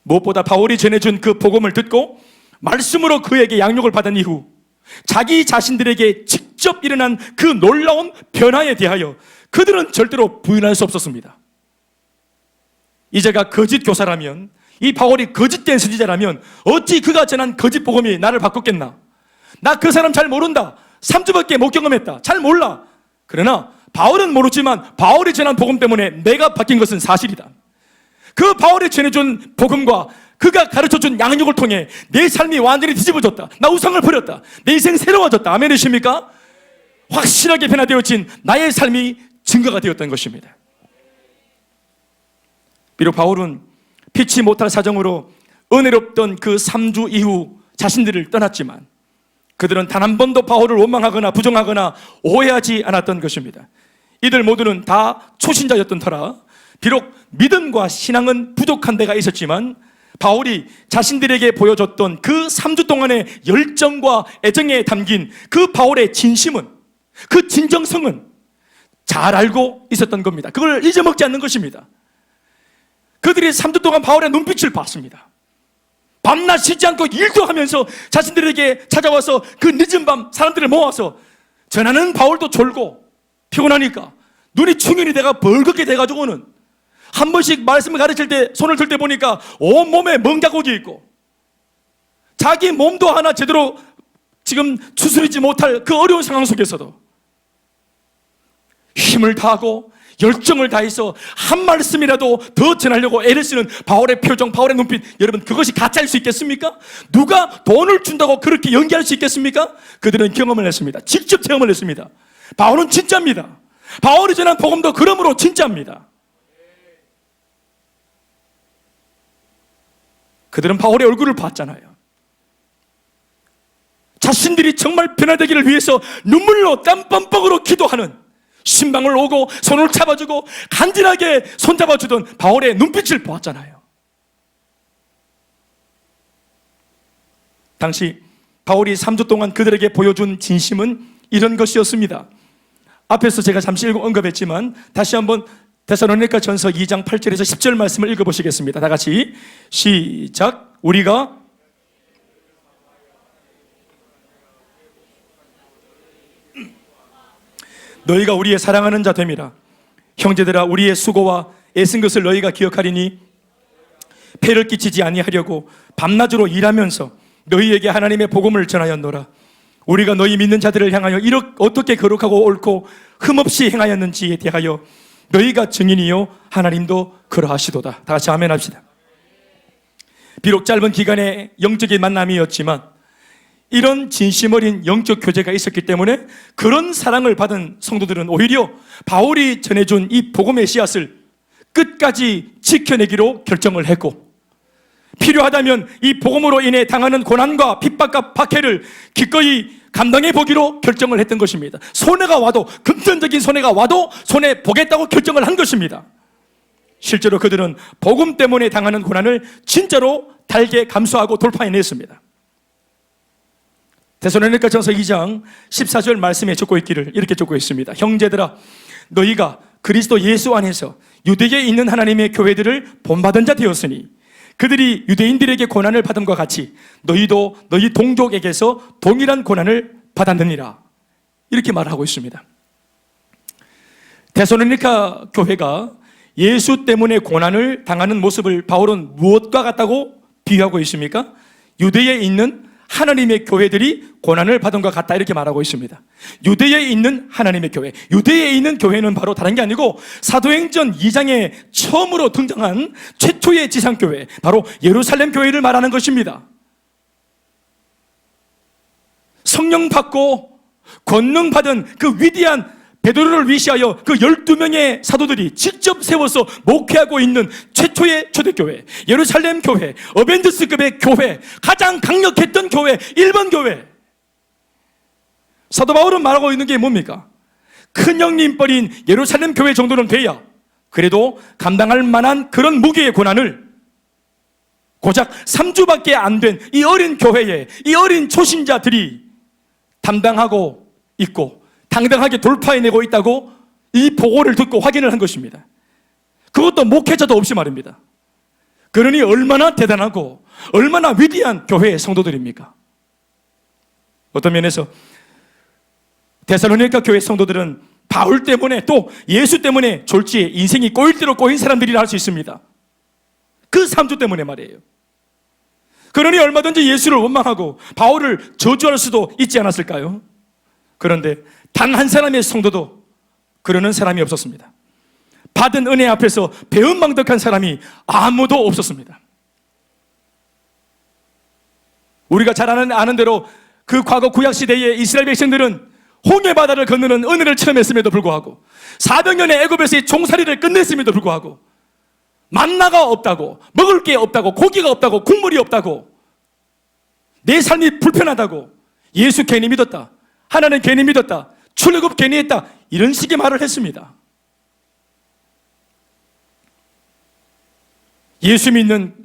무엇보다 바울이 전해준 그 복음을 듣고 말씀으로 그에게 양육을 받은 이후 자기 자신들에게 직접 일어난 그 놀라운 변화에 대하여 그들은 절대로 부인할 수 없었습니다. 이제가 거짓 교사라면, 이 바울이 거짓된 선지자라면 어찌 그가 전한 거짓 복음이 나를 바꿨겠나? 나 그 사람 잘 모른다. 3주밖에 못 경험했다. 잘 몰라. 그러나 바울은 모르지만 바울이 전한 복음 때문에 내가 바뀐 것은 사실이다. 그 바울이 전해준 복음과 그가 가르쳐준 양육을 통해 내 삶이 완전히 뒤집어졌다. 나 우상을 버렸다. 내 인생 새로워졌다. 아멘이십니까? 확실하게 변화되어진 나의 삶이 증거가 되었던 것입니다. 비록 바울은 피치 못할 사정으로 은혜롭던 그 3주 이후 자신들을 떠났지만 그들은 단 한 번도 바울을 원망하거나 부정하거나 오해하지 않았던 것입니다. 이들 모두는 다 초신자였던 터라 비록 믿음과 신앙은 부족한 데가 있었지만 바울이 자신들에게 보여줬던 그 3주 동안의 열정과 애정에 담긴 그 바울의 진심은, 그 진정성은 잘 알고 있었던 겁니다. 그걸 잊어먹지 않는 것입니다. 그들이 3주 동안 바울의 눈빛을 봤습니다. 밤낮 쉬지 않고 일도 하면서 자신들에게 찾아와서 그 늦은 밤 사람들을 모아서 전하는 바울도 졸고 피곤하니까 눈이 충혈이 돼가 벌겋게 돼가지고는 한 번씩 말씀을 가르칠 때 손을 들 때 보니까 온몸에 멍자국이 있고 자기 몸도 하나 제대로 지금 추스리지 못할 그 어려운 상황 속에서도 힘을 다하고 열정을 다해서 한 말씀이라도 더 전하려고 애를 쓰는 바울의 표정, 바울의 눈빛, 여러분 그것이 가짜일 수 있겠습니까? 누가 돈을 준다고 그렇게 연기할 수 있겠습니까? 그들은 경험을 했습니다. 직접 체험을 했습니다. 바울은 진짜입니다. 바울이 전한 복음도 그러므로 진짜입니다. 그들은 바울의 얼굴을 봤잖아요. 자신들이 정말 변화되기를 위해서 눈물로 땀범벅으로 기도하는, 신방을 오고 손을 잡아주고 간절하게 손잡아주던 바울의 눈빛을 보았잖아요. 당시 바울이 3주 동안 그들에게 보여준 진심은 이런 것이었습니다. 앞에서 제가 잠시 언급했지만 다시 한번 데살로니가 전서 2장 8절에서 10절 말씀을 읽어보시겠습니다. 다 같이 시작. 우리가 너희가 우리의 사랑하는 자 됨이라. 형제들아, 우리의 수고와 애쓴 것을 너희가 기억하리니 폐를 끼치지 아니하려고 밤낮으로 일하면서 너희에게 하나님의 복음을 전하였노라. 우리가 너희 믿는 자들을 향하여 어떻게 거룩하고 옳고 흠없이 행하였는지에 대하여 너희가 증인이요 하나님도 그러하시도다. 다 같이 아멘 합시다. 비록 짧은 기간의 영적인 만남이었지만 이런 진심 어린 영적 교제가 있었기 때문에 그런 사랑을 받은 성도들은 오히려 바울이 전해준 이 복음의 씨앗을 끝까지 지켜내기로 결정을 했고, 필요하다면 이 복음으로 인해 당하는 고난과 핍박과 박해를 기꺼이 감당해 보기로 결정을 했던 것입니다. 손해가 와도, 금전적인 손해가 와도 손해 보겠다고 결정을 한 것입니다. 실제로 그들은 복음 때문에 당하는 고난을 진짜로 달게 감수하고 돌파해냈습니다. 데살로니가 전서 2장 14절 말씀에 적고 있기를 이렇게 적고 있습니다. 형제들아, 너희가 그리스도 예수 안에서 유대에 있는 하나님의 교회들을 본받은 자 되었으니 그들이 유대인들에게 고난을 받음과 같이 너희도 너희 동족에게서 동일한 고난을 받았느니라. 이렇게 말하고 있습니다. 데살로니가 교회가 예수 때문에 고난을 당하는 모습을 바울은 무엇과 같다고 비유하고 있습니까? 유대에 있는 하나님의 교회들이 고난을 받은 것 같다 이렇게 말하고 있습니다. 유대에 있는 하나님의 교회, 유대에 있는 교회는 바로 다른 게 아니고 사도행전 2장에 처음으로 등장한 최초의 지상교회, 바로 예루살렘 교회를 말하는 것입니다. 성령 받고 권능 받은 그 위대한 베드로를 위시하여 그 12명의 사도들이 직접 세워서 목회하고 있는 최초의 초대교회, 예루살렘 교회, 어벤져스급의 교회, 가장 강력했던 교회, 1번 교회. 사도 바울은 말하고 있는 게 뭡니까? 큰 형님뻘인 예루살렘 교회 정도는 돼야 그래도 감당할 만한 그런 무게의 고난을 고작 3주밖에 안 된 이 어린 교회에 이 어린 초신자들이 담당하고 있고 당당하게 돌파해내고 있다고 이 보고를 듣고 확인을 한 것입니다. 그것도 목회자도 없이 말입니다. 그러니 얼마나 대단하고 얼마나 위대한 교회의 성도들입니까? 어떤 면에서 데살로니가 교회 성도들은 바울 때문에 또 예수 때문에 졸지에 인생이 꼬일 대로 꼬인 사람들이라 할 수 있습니다. 그 3주 때문에 말이에요. 그러니 얼마든지 예수를 원망하고 바울을 저주할 수도 있지 않았을까요? 그런데 단 한 사람의 성도도 그러는 사람이 없었습니다. 받은 은혜 앞에서 배은망덕한 사람이 아무도 없었습니다. 우리가 잘 아는 대로 그 과거 구약시대의 이스라엘 백성들은 홍해바다를 건너는 은혜를 체험했음에도 불구하고 400년의 애굽에서의 종살이를 끝냈음에도 불구하고 만나가 없다고, 먹을 게 없다고, 고기가 없다고, 국물이 없다고, 내 삶이 불편하다고, 예수 괜히 믿었다, 하나님 괜히 믿었다, 출애굽 괜히 했다, 이런 식의 말을 했습니다. 예수 믿는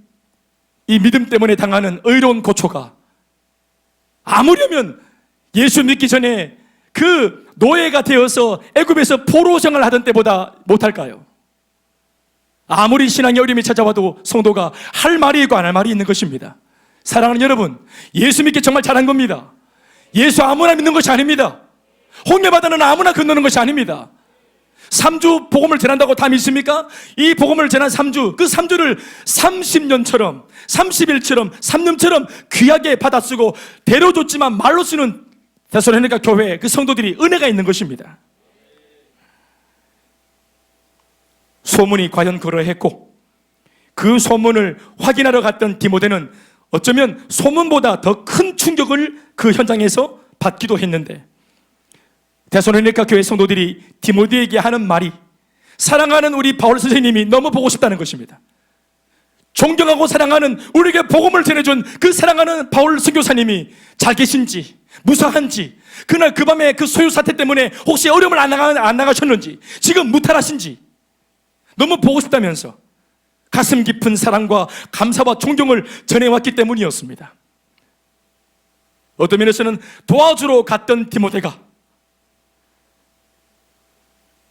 이 믿음 때문에 당하는 의로운 고초가 아무려면 예수 믿기 전에 그 노예가 되어서 애굽에서 포로 생활을 하던 때보다 못할까요? 아무리 신앙의 어려움이 찾아와도 성도가 할 말이 있고 안 할 말이 있는 것입니다. 사랑하는 여러분, 예수 믿기 정말 잘한 겁니다. 예수 아무나 믿는 것이 아닙니다. 홍해바다는 아무나 건너는 것이 아닙니다. 3주 복음을 전한다고 다 믿습니까? 이 복음을 전한 3주, 그 3주를 30년처럼, 30일처럼, 3년처럼 귀하게 받아 쓰고 데려줬지만 말로 쓰는 데살로니가 교회 그 성도들이 은혜가 있는 것입니다. 소문이 과연 그러했고 그 소문을 확인하러 갔던 디모데는 어쩌면 소문보다 더 큰 충격을 그 현장에서 받기도 했는데, 데살로니가 교회 성도들이 디모데에게 하는 말이 사랑하는 우리 바울 선생님이 너무 보고 싶다는 것입니다. 존경하고 사랑하는 우리에게 복음을 전해준 그 사랑하는 바울 선교사님이 잘 계신지, 무사한지, 그날 그 밤에 그 소유 사태 때문에 혹시 어려움을 안 나가셨는지, 지금 무탈하신지 너무 보고 싶다면서 가슴 깊은 사랑과 감사와 존경을 전해왔기 때문이었습니다. 어떤 면에서는 도와주러 갔던 디모데가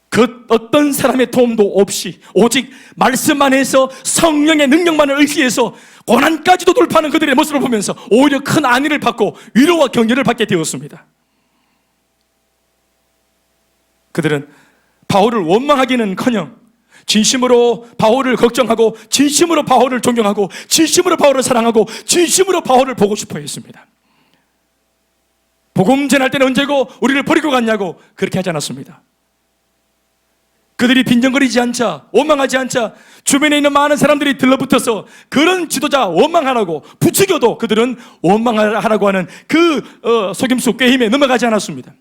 그 어떤 사람의 도움도 없이 오직 말씀 안에서 성령의 능력만을 의지해서 고난까지도 돌파하는 그들의 모습을 보면서 오히려 큰 안위를 받고 위로와 격려를 받게 되었습니다. 그들은 바울을 원망하기는커녕 진심으로 바울을 걱정하고, 진심으로 바울을 존경하고, 진심으로 바울을 사랑하고, 진심으로 바울을 보고 싶어 했습니다. 복음 전할 때는 언제고 우리를 버리고 갔냐고 그렇게 하지 않았습니다. 그들이 빈정거리지 않자, 원망하지 않자 주변에 있는 많은 사람들이 들러붙어서 그런 지도자 원망하라고 부추겨도 그들은 원망하라고 하는 그 속임수 꾀임에 넘어가지 않았습니다.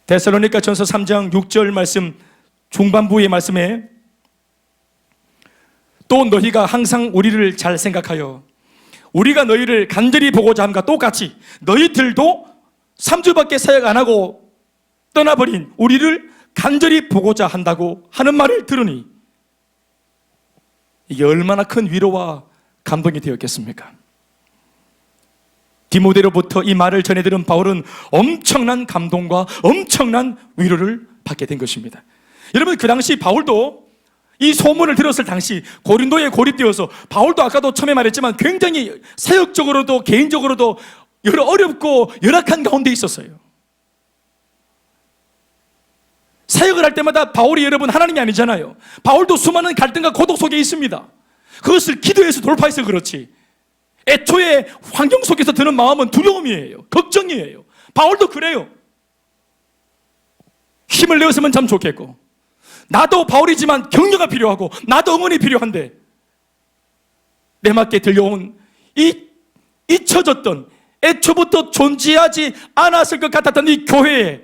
데살로니가 전서 3장 6절 말씀 중반부의 말씀에 또 너희가 항상 우리를 잘 생각하여 우리가 너희를 간절히 보고자 함과 똑같이 너희들도 3주밖에 사역 안 하고 떠나버린 우리를 간절히 보고자 한다고 하는 말을 들으니 이게 얼마나 큰 위로와 감동이 되었겠습니까? 디모데로부터 이 말을 전해 들은 바울은 엄청난 감동과 엄청난 위로를 받게 된 것입니다. 여러분, 그 당시 바울도 이 소문을 들었을 당시 고린도에 고립되어서 바울도 아까도 처음에 말했지만 굉장히 사역적으로도 개인적으로도 여러 어렵고 열악한 가운데 있었어요. 사역을 할 때마다 바울이 여러분 하나님이 아니잖아요. 바울도 수많은 갈등과 고독 속에 있습니다. 그것을 기도해서 돌파해서 그렇지, 애초에 환경 속에서 드는 마음은 두려움이에요. 걱정이에요. 바울도 그래요. 힘을 내었으면 참 좋겠고, 나도 바울이지만 격려가 필요하고 나도 응원이 필요한데, 내 맞게 들려온 잊혀졌던, 애초부터 존재하지 않았을 것 같았던 이 교회에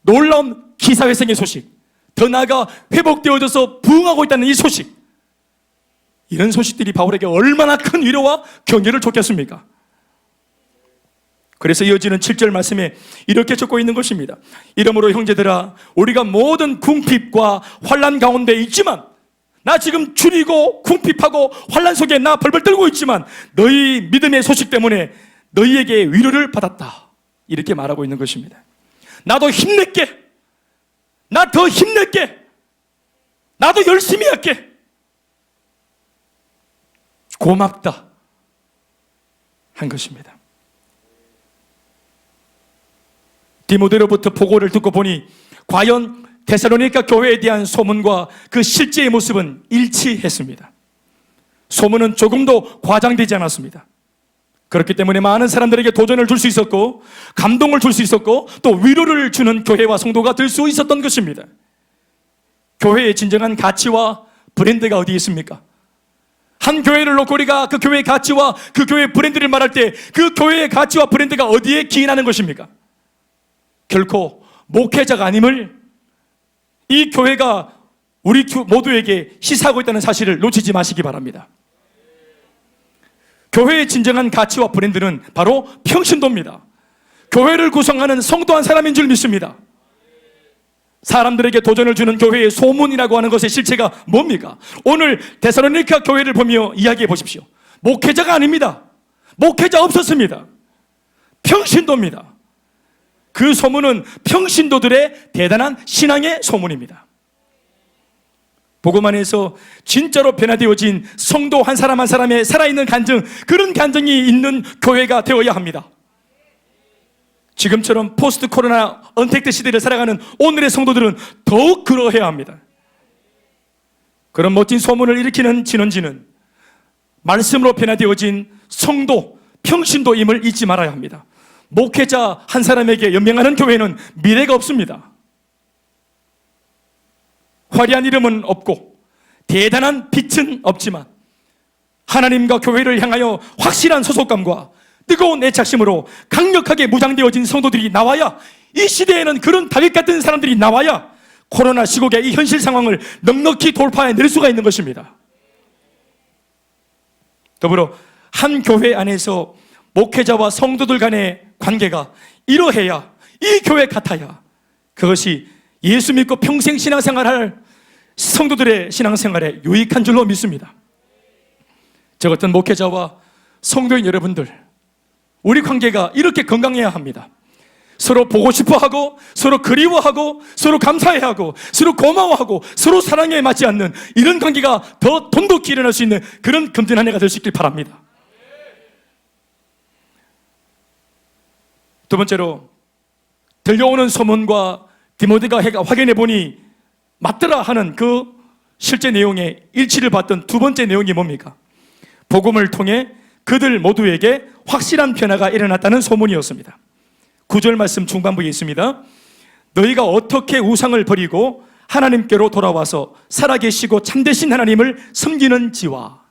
놀라운 기사회생의 소식, 더 나아가 회복되어져서 부흥하고 있다는 이 소식, 이런 소식들이 바울에게 얼마나 큰 위로와 격려를 줬겠습니까? 그래서 이어지는 7절 말씀에 이렇게 적고 있는 것입니다. 이러므로 형제들아, 우리가 모든 궁핍과 환난 가운데 있지만, 나 지금 줄이고 궁핍하고 환난 속에 나 벌벌 떨고 있지만 너희 믿음의 소식 때문에 너희에게 위로를 받았다, 이렇게 말하고 있는 것입니다. 나도 힘낼게, 나 더 힘낼게, 나도 열심히 할게, 고맙다 한 것입니다. 디모데로부터 보고를 듣고 보니 과연 데살로니가 교회에 대한 소문과 그 실제의 모습은 일치했습니다. 소문은 조금도 과장되지 않았습니다. 그렇기 때문에 많은 사람들에게 도전을 줄 수 있었고, 감동을 줄 수 있었고, 또 위로를 주는 교회와 성도가 될 수 있었던 것입니다. 교회의 진정한 가치와 브랜드가 어디에 있습니까? 한 교회를 놓고 우리가 그 교회의 가치와 그 교회의 브랜드를 말할 때 그 교회의 가치와 브랜드가 어디에 기인하는 것입니까? 결코 목회자가 아님을 이 교회가 우리 모두에게 시사하고 있다는 사실을 놓치지 마시기 바랍니다. 교회의 진정한 가치와 브랜드는 바로 평신도입니다. 교회를 구성하는 성도 한 사람인 줄 믿습니다. 사람들에게 도전을 주는 교회의 소문이라고 하는 것의 실체가 뭡니까? 오늘 데살로니가 교회를 보며 이야기해 보십시오. 목회자가 아닙니다. 목회자 없었습니다. 평신도입니다. 그 소문은 평신도들의 대단한 신앙의 소문입니다. 복음 안에서 진짜로 변화되어진 성도 한 사람 한 사람의 살아있는 간증, 그런 간증이 있는 교회가 되어야 합니다. 지금처럼 포스트 코로나 언택트 시대를 살아가는 오늘의 성도들은 더욱 그러해야 합니다. 그런 멋진 소문을 일으키는 진원지는 말씀으로 변화되어진 성도, 평신도임을 잊지 말아야 합니다. 목회자 한 사람에게 연명하는 교회는 미래가 없습니다. 화려한 이름은 없고 대단한 빛은 없지만 하나님과 교회를 향하여 확실한 소속감과 뜨거운 애착심으로 강력하게 무장되어진 성도들이 나와야, 이 시대에는 그런 다윗 같은 사람들이 나와야 코로나 시국의 이 현실 상황을 넉넉히 돌파해낼 수가 있는 것입니다. 더불어 한 교회 안에서 목회자와 성도들 간의 관계가 이러해야, 이 교회 같아야, 그것이 예수 믿고 평생 신앙생활할 성도들의 신앙생활에 유익한 줄로 믿습니다. 저 같은 목회자와 성도인 여러분들, 우리 관계가 이렇게 건강해야 합니다. 서로 보고 싶어하고, 서로 그리워하고, 서로 감사해하고, 서로 고마워하고, 서로 사랑에 맞지 않는 이런 관계가 더 돈독히 일어날 수 있는 그런 금전 한 해가 될 수 있길 바랍니다. 두 번째로, 들려오는 소문과 디모데가 확인해 보니 맞더라 하는 그 실제 내용의 일치를 봤던 두 번째 내용이 뭡니까? 복음을 통해 그들 모두에게 확실한 변화가 일어났다는 소문이었습니다. 9절 말씀 중반부에 있습니다. 너희가 어떻게 우상을 버리고 하나님께로 돌아와서 살아계시고 참되신 하나님을 섬기는지와,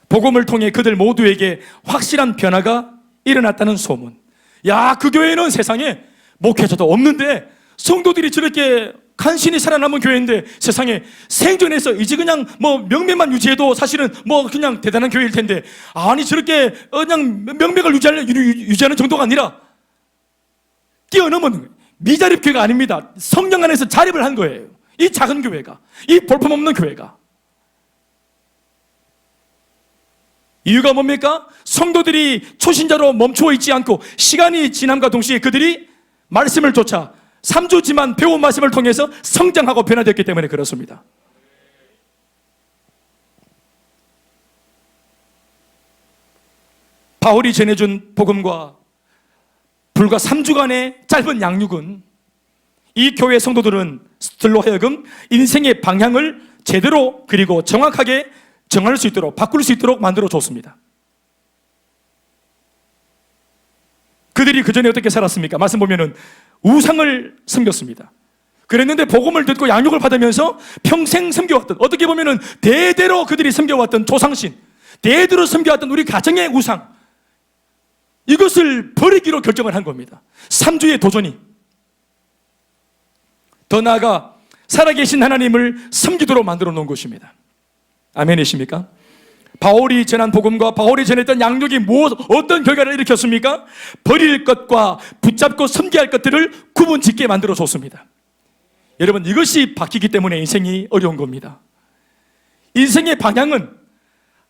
복음을 통해 그들 모두에게 확실한 변화가 일어났다는 소문. 야, 그 교회는 세상에 목회자도 없는데 성도들이 저렇게 간신히 살아남은 교회인데, 세상에 생존해서 이제 그냥 뭐 명맥만 유지해도 사실은 뭐 그냥 대단한 교회일 텐데, 아니 저렇게 그냥 명맥을 유지하는 정도가 아니라 뛰어넘은 거예요. 미자립 교회가 아닙니다. 성령 안에서 자립을 한 거예요. 이 작은 교회가, 이 볼품없는 교회가. 이유가 뭡니까? 성도들이 초신자로 멈추어 있지 않고 시간이 지남과 동시에 그들이 말씀을 쫓아 3주지만 배운 말씀을 통해서 성장하고 변화됐기 때문에 그렇습니다. 바울이 전해준 복음과 불과 3주간의 짧은 양육은 이 교회 성도들로 하여금 인생의 방향을 제대로 그리고 정확하게 정할 수 있도록, 바꿀 수 있도록 만들어 줬습니다. 그들이 그전에 어떻게 살았습니까? 말씀 보면은 우상을 섬겼습니다. 그랬는데 복음을 듣고 양육을 받으면서 평생 섬겨왔던, 어떻게 보면은 대대로 그들이 섬겨왔던 조상신, 대대로 섬겨왔던 우리 가정의 우상, 이것을 버리기로 결정을 한 겁니다. 3주의 도전이. 더 나아가 살아계신 하나님을 섬기도록 만들어 놓은 것입니다. 아멘이십니까? 바울이 전한 복음과 바울이 전했던 양육이 어떤 결과를 일으켰습니까? 버릴 것과 붙잡고 섬겨야 할 것들을 구분짓게 만들어 줬습니다. 여러분, 이것이 바뀌기 때문에 인생이 어려운 겁니다. 인생의 방향은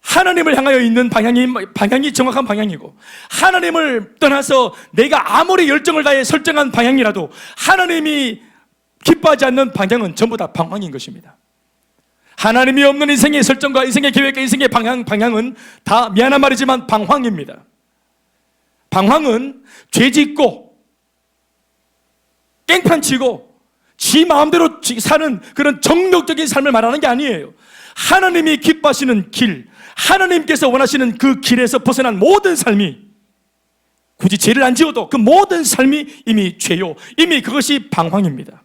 하나님을 향하여 있는 방향이 정확한 방향이고, 하나님을 떠나서 내가 아무리 열정을 다해 설정한 방향이라도 하나님이 기뻐하지 않는 방향은 전부 다 방황인 것입니다. 하나님이 없는 인생의 설정과 인생의 계획과 인생의 방향은 다 미안한 말이지만 방황입니다. 방황은 죄짓고 깽판치고 지 마음대로 사는 그런 정욕적인 삶을 말하는 게 아니에요. 하나님이 기뻐하시는 길, 하나님께서 원하시는 그 길에서 벗어난 모든 삶이, 굳이 죄를 안 지어도 그 모든 삶이 이미 죄요, 이미 그것이 방황입니다.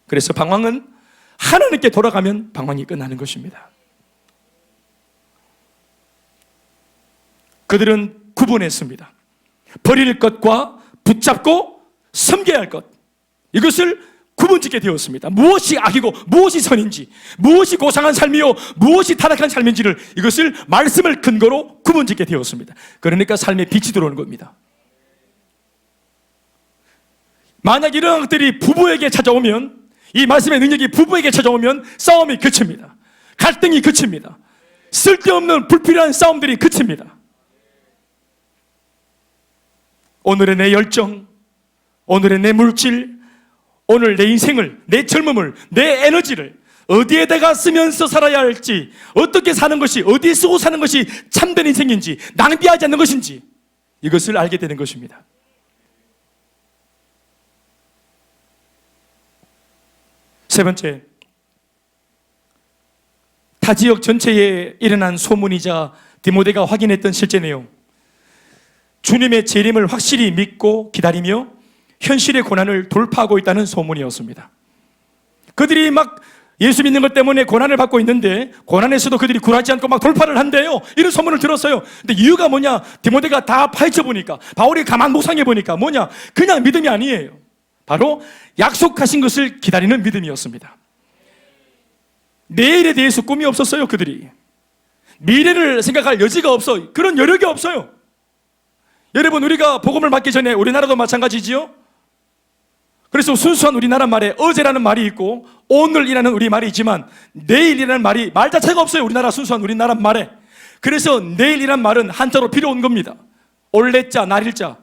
그래서 방황은 하나님께 돌아가면 방황이 끝나는 것입니다. 그들은 구분했습니다. 버릴 것과 붙잡고 섬겨야 할 것, 이것을 구분짓게 되었습니다. 무엇이 악이고 무엇이 선인지, 무엇이 고상한 삶이요 무엇이 타락한 삶인지를, 이것을 말씀을 근거로 구분짓게 되었습니다. 그러니까 삶에 빛이 들어오는 겁니다. 만약 이런 것들이 부부에게 찾아오면, 이 말씀의 능력이 부부에게 찾아오면 싸움이 그칩니다. 갈등이 그칩니다. 쓸데없는 불필요한 싸움들이 그칩니다. 오늘의 내 열정, 오늘의 내 물질, 오늘 내 인생을, 내 젊음을, 내 에너지를 어디에다가 쓰면서 살아야 할지, 어떻게 사는 것이, 어디에 쓰고 사는 것이 참된 인생인지, 낭비하지 않는 것인지, 이것을 알게 되는 것입니다. 세 번째, 타 지역 전체에 일어난 소문이자 디모데가 확인했던 실제 내용, 주님의 재림을 확실히 믿고 기다리며 현실의 고난을 돌파하고 있다는 소문이었습니다. 그들이 막 예수 믿는 것 때문에 고난을 받고 있는데, 고난에서도 그들이 굴하지 않고 막 돌파를 한대요. 이런 소문을 들었어요. 근데 이유가 뭐냐? 디모데가 다 파헤쳐 보니까, 바울이 가만 묵상해 보니까 뭐냐? 그냥 믿음이 아니에요. 바로 약속하신 것을 기다리는 믿음이었습니다. 내일에 대해서 꿈이 없었어요. 그들이 미래를 생각할 여지가 없어, 그런 여력이 없어요. 여러분, 우리가 복음을 받기 전에 우리나라도 마찬가지지요. 그래서 순수한 우리나라 말에 어제라는 말이 있고 오늘이라는 우리 말이 있지만, 내일이라는 말이 말 자체가 없어요. 우리나라 순수한 우리나라 말에. 그래서 내일이란 말은 한자로 필요 온 겁니다. 올레자, 날일자.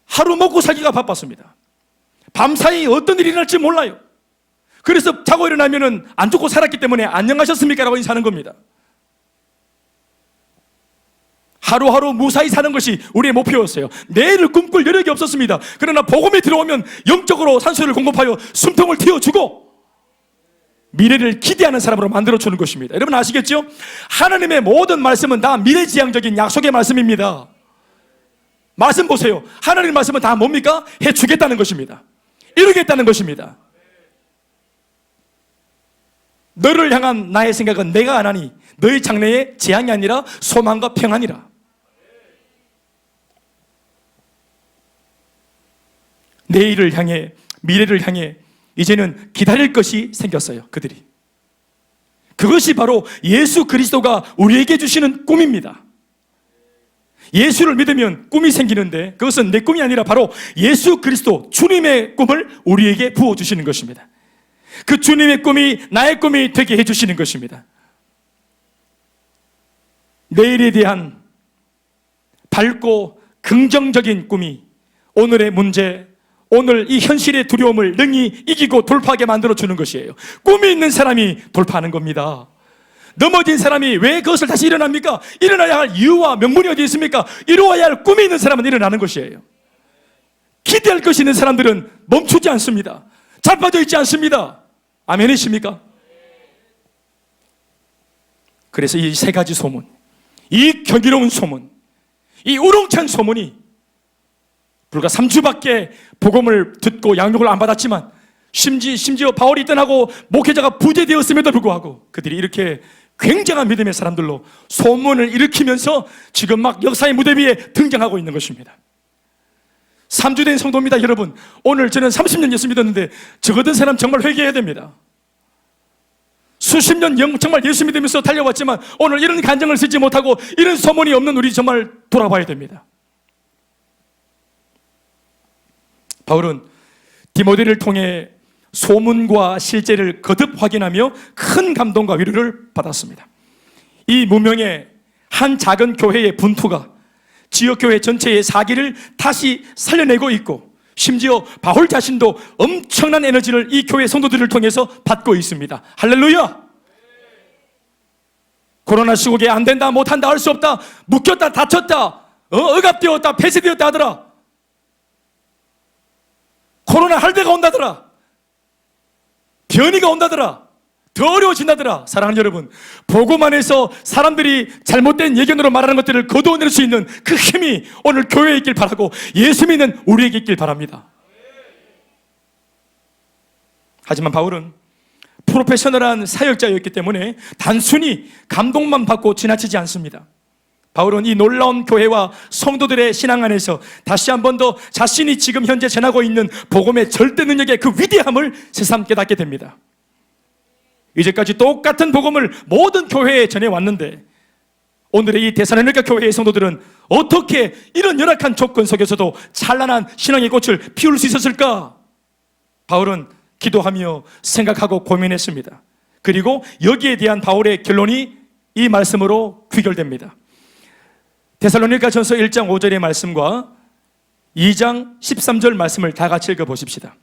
하루 먹고 살기가 바빴습니다. 밤사이 어떤 일이 일어날지 몰라요. 그래서 자고 일어나면은 안 죽고 살았기 때문에 안녕하셨습니까? 라고 인사하는 겁니다. 하루하루 무사히 사는 것이 우리의 목표였어요. 내일을 꿈꿀 여력이 없었습니다. 그러나 복음이 들어오면 영적으로 산소를 공급하여 숨통을 틔워주고 미래를 기대하는 사람으로 만들어주는 것입니다. 여러분 아시겠죠? 하나님의 모든 말씀은 다 미래지향적인 약속의 말씀입니다. 말씀 보세요. 하나님의 말씀은 다 뭡니까? 해주겠다는 것입니다. 이루겠다는 것입니다. 너를 향한 나의 생각은 내가 안 하니 너의 장래에 재앙이 아니라 소망과 평안이라. 내일을 향해, 미래를 향해 이제는 기다릴 것이 생겼어요. 그들이. 그것이 바로 예수 그리스도가 우리에게 주시는 꿈입니다. 예수를 믿으면 꿈이 생기는데, 그것은 내 꿈이 아니라 바로 예수 그리스도 주님의 꿈을 우리에게 부어주시는 것입니다. 그 주님의 꿈이 나의 꿈이 되게 해주시는 것입니다. 내일에 대한 밝고 긍정적인 꿈이 오늘의 문제, 오늘 이 현실의 두려움을 능히 이기고 돌파하게 만들어주는 것이에요. 꿈이 있는 사람이 돌파하는 겁니다. 넘어진 사람이 왜 그것을 다시 일어납니까? 일어나야 할 이유와 명분이 어디 있습니까? 이루어야 할 꿈이 있는 사람은 일어나는 것이에요. 기대할 것이 있는 사람들은 멈추지 않습니다. 자빠져 있지 않습니다. 아멘이십니까? 그래서 이 세 가지 소문, 이 경이로운 소문, 이 우렁찬 소문이 불과 3주밖에 복음을 듣고 양육을 안 받았지만 심지어 바울이 떠나고 목회자가 부재되었음에도 불구하고 그들이 이렇게 굉장한 믿음의 사람들로 소문을 일으키면서 지금 막 역사의 무대 위에 등장하고 있는 것입니다. 3주 된 성도입니다. 여러분, 오늘 저는 30년 예수 믿었는데 저 같은 사람 정말 회개해야 됩니다. 수십 년 정말 예수 믿으면서 달려왔지만 오늘 이런 간증을 쓰지 못하고 이런 소문이 없는 우리 정말 돌아봐야 됩니다. 바울은 디모데를 통해 소문과 실제를 거듭 확인하며 큰 감동과 위로를 받았습니다. 이 무명의 한 작은 교회의 분투가 지역교회 전체의 사기를 다시 살려내고 있고 심지어 바울 자신도 엄청난 에너지를 이 교회 성도들을 통해서 받고 있습니다. 할렐루야! 코로나 시국에 안 된다, 못한다, 할 수 없다, 묶였다, 다쳤다, 억압되었다, 폐쇄되었다 하더라. 코로나 할배가 온다더라. 변이가 온다더라. 더 어려워진다더라. 사랑하는 여러분, 복음 안에서 사람들이 잘못된 예견으로 말하는 것들을 거두어낼 수 있는 그 힘이 오늘 교회에 있길 바라고 예수 믿는 우리에게 있길 바랍니다. 하지만 바울은 프로페셔널한 사역자였기 때문에 단순히 감동만 받고 지나치지 않습니다. 바울은 이 놀라운 교회와 성도들의 신앙 안에서 다시 한 번 더 자신이 지금 현재 전하고 있는 복음의 절대 능력의 그 위대함을 새삼 깨닫게 됩니다. 이제까지 똑같은 복음을 모든 교회에 전해왔는데 오늘의 이 데살로니가 교회의 성도들은 어떻게 이런 열악한 조건 속에서도 찬란한 신앙의 꽃을 피울 수 있었을까? 바울은 기도하며 생각하고 고민했습니다. 그리고 여기에 대한 바울의 결론이 이 말씀으로 귀결됩니다. 데살로니가 전서 1장 5절의 말씀과 2장 13절 말씀을 다 같이 읽어보십시다.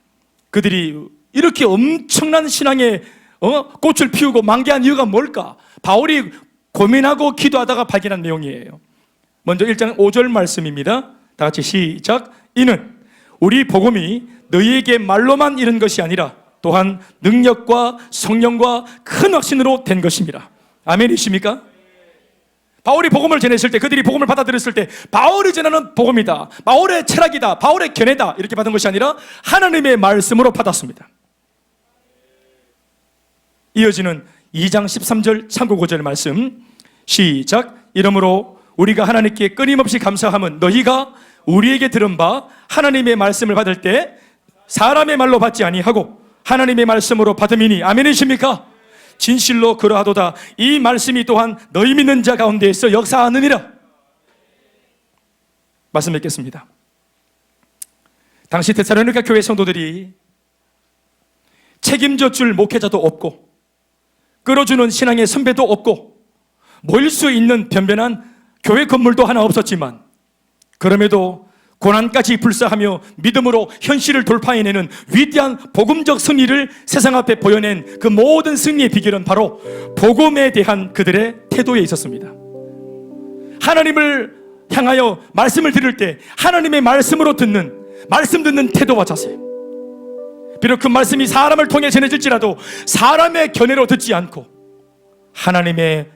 그들이 이렇게 엄청난 신앙의 꽃을 피우고 만개한 이유가 뭘까? 바울이 고민하고 기도하다가 발견한 내용이에요. 먼저 1장 5절 말씀입니다. 다 같이 시작. 이는 우리 복음이 너희에게 말로만 이른 것이 아니라 또한 능력과 성령과 큰 확신으로 된 것입니다. 아멘이십니까? 바울이 복음을 전했을 때, 그들이 복음을 받아들였을 때 바울이 전하는 복음이다, 바울의 철학이다, 바울의 견해다 이렇게 받은 것이 아니라 하나님의 말씀으로 받았습니다. 이어지는 2장 13절 참고 5절 말씀 시작. 이러므로 우리가 하나님께 끊임없이 감사함은 너희가 우리에게 들은 바 하나님의 말씀을 받을 때 사람의 말로 받지 아니하고 하나님의 말씀으로 받음이니. 아멘이십니까? 진실로 그러하도다. 이 말씀이 또한 너희 믿는 자 가운데에서 역사하느니라. 말씀 맺겠습니다. 당시 데살로니가 교회 성도들이 책임져 줄 목회자도 없고 끌어주는 신앙의 선배도 없고 모일 수 있는 변변한 교회 건물도 하나 없었지만 그럼에도 고난까지 불사하며 믿음으로 현실을 돌파해내는 위대한 복음적 승리를 세상 앞에 보여낸 그 모든 승리의 비결은 바로 복음에 대한 그들의 태도에 있었습니다. 하나님을 향하여 말씀을 들을 때 하나님의 말씀으로 말씀 듣는 태도와 자세, 비록 그 말씀이 사람을 통해 전해질지라도 사람의 견해로 듣지 않고 하나님의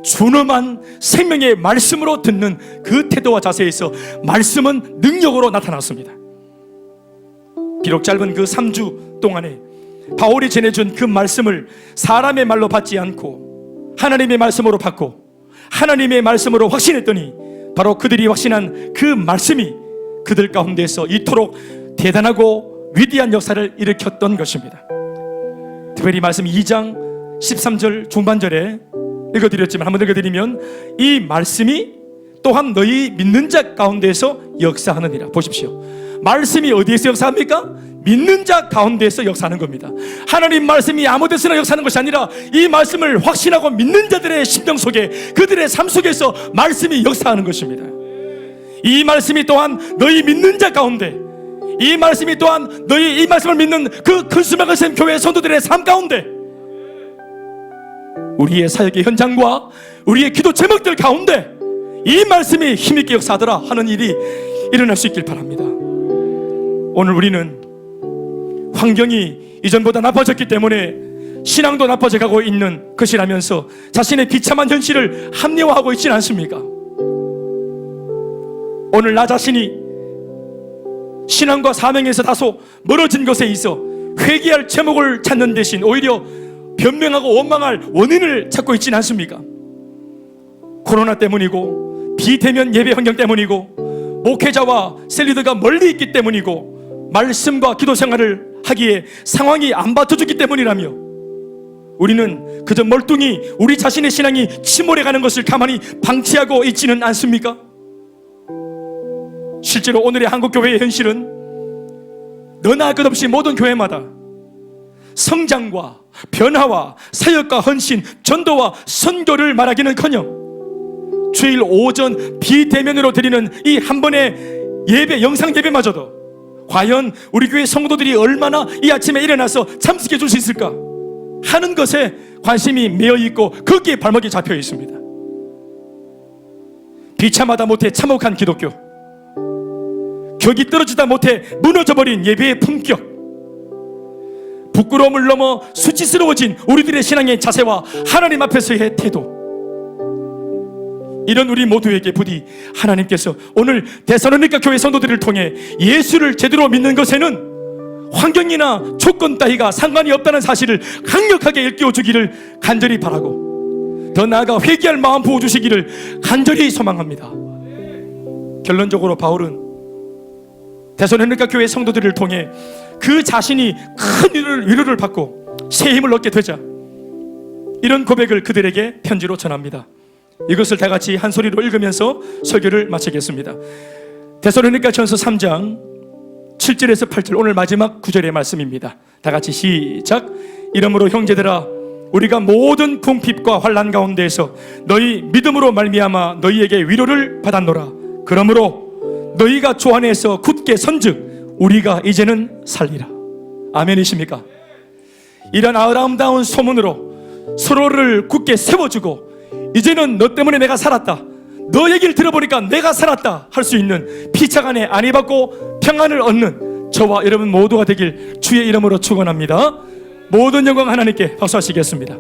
준엄한 생명의 말씀으로 듣는 그 태도와 자세에서 말씀은 능력으로 나타났습니다. 비록 짧은 그 3주 동안에 바울이 전해준 그 말씀을 사람의 말로 받지 않고 하나님의 말씀으로 받고 하나님의 말씀으로 확신했더니 바로 그들이 확신한 그 말씀이 그들 가운데서 이토록 대단하고 위대한 역사를 일으켰던 것입니다. 특별히 말씀 2장 13절 중반절에 읽어드렸지만 한번 읽어드리면 이 말씀이 또한 너희 믿는 자 가운데서 역사하느니라. 보십시오. 말씀이 어디에서 역사합니까? 믿는 자 가운데서 역사하는 겁니다. 하나님 말씀이 아무 데서나 역사하는 것이 아니라 이 말씀을 확신하고 믿는 자들의 심령 속에 그들의 삶 속에서 말씀이 역사하는 것입니다. 이 말씀이 또한 너희 믿는 자 가운데, 이 말씀이 또한 너희 이 말씀을 믿는 그 큰 수많은 교회 성도들의 삶 가운데, 우리의 사역의 현장과 우리의 기도 제목들 가운데 이 말씀이 힘있게 역사하더라 하는 일이 일어날 수 있길 바랍니다. 오늘 우리는 환경이 이전보다 나빠졌기 때문에 신앙도 나빠져 가고 있는 것이라면서 자신의 비참한 현실을 합리화하고 있지는 않습니까? 오늘 나 자신이 신앙과 사명에서 다소 멀어진 것에 있어 회개할 제목을 찾는 대신 오히려 변명하고 원망할 원인을 찾고 있지는 않습니까? 코로나 때문이고 비대면 예배 환경 때문이고 목회자와 셀리더가 멀리 있기 때문이고 말씀과 기도 생활을 하기에 상황이 안 받쳐주기 때문이라며 우리는 그저 멀뚱히 우리 자신의 신앙이 침몰해가는 것을 가만히 방치하고 있지는 않습니까? 실제로 오늘의 한국교회의 현실은 너나 끝없이 모든 교회마다 성장과 변화와 사역과 헌신, 전도와 선교를 말하기는커녕 주일 오전 비대면으로 드리는 이 한 번의 예배, 영상 예배마저도 과연 우리 교회 성도들이 얼마나 이 아침에 일어나서 참석해 줄 수 있을까 하는 것에 관심이 매여 있고 거기에 발목이 잡혀 있습니다. 비참하다 못해 참혹한 기독교, 격이 떨어지다 못해 무너져버린 예배의 품격, 부끄러움을 넘어 수치스러워진 우리들의 신앙의 자세와 하나님 앞에서의 태도, 이런 우리 모두에게 부디 하나님께서 오늘 데살로니가 교회 성도들을 통해 예수를 제대로 믿는 것에는 환경이나 조건 따위가 상관이 없다는 사실을 강력하게 일깨워주기를 간절히 바라고 더 나아가 회개할 마음 부어주시기를 간절히 소망합니다. 결론적으로 바울은 데살로니가 교회 성도들을 통해 그 자신이 큰 위로를 받고 새 힘을 얻게 되자 이런 고백을 그들에게 편지로 전합니다. 이것을 다 같이 한 소리로 읽으면서 설교를 마치겠습니다. 데살로니가 전서 3장 7절에서 8절 오늘 마지막 구절의 말씀입니다. 다 같이 시작. 이러므로 형제들아 우리가 모든 궁핍과 환난 가운데에서 너희 믿음으로 말미암아 너희에게 위로를 받았노라. 그러므로 너희가 주 안에서 굳게 선즉 우리가 이제는 살리라. 아멘이십니까? 이런 아름다운 소문으로 서로를 굳게 세워주고 이제는 너 때문에 내가 살았다, 너 얘기를 들어보니까 내가 살았다 할 수 있는 피차간에 안위받고 평안을 얻는 저와 여러분 모두가 되길 주의 이름으로 축원합니다. 모든 영광 하나님께 박수하시겠습니다.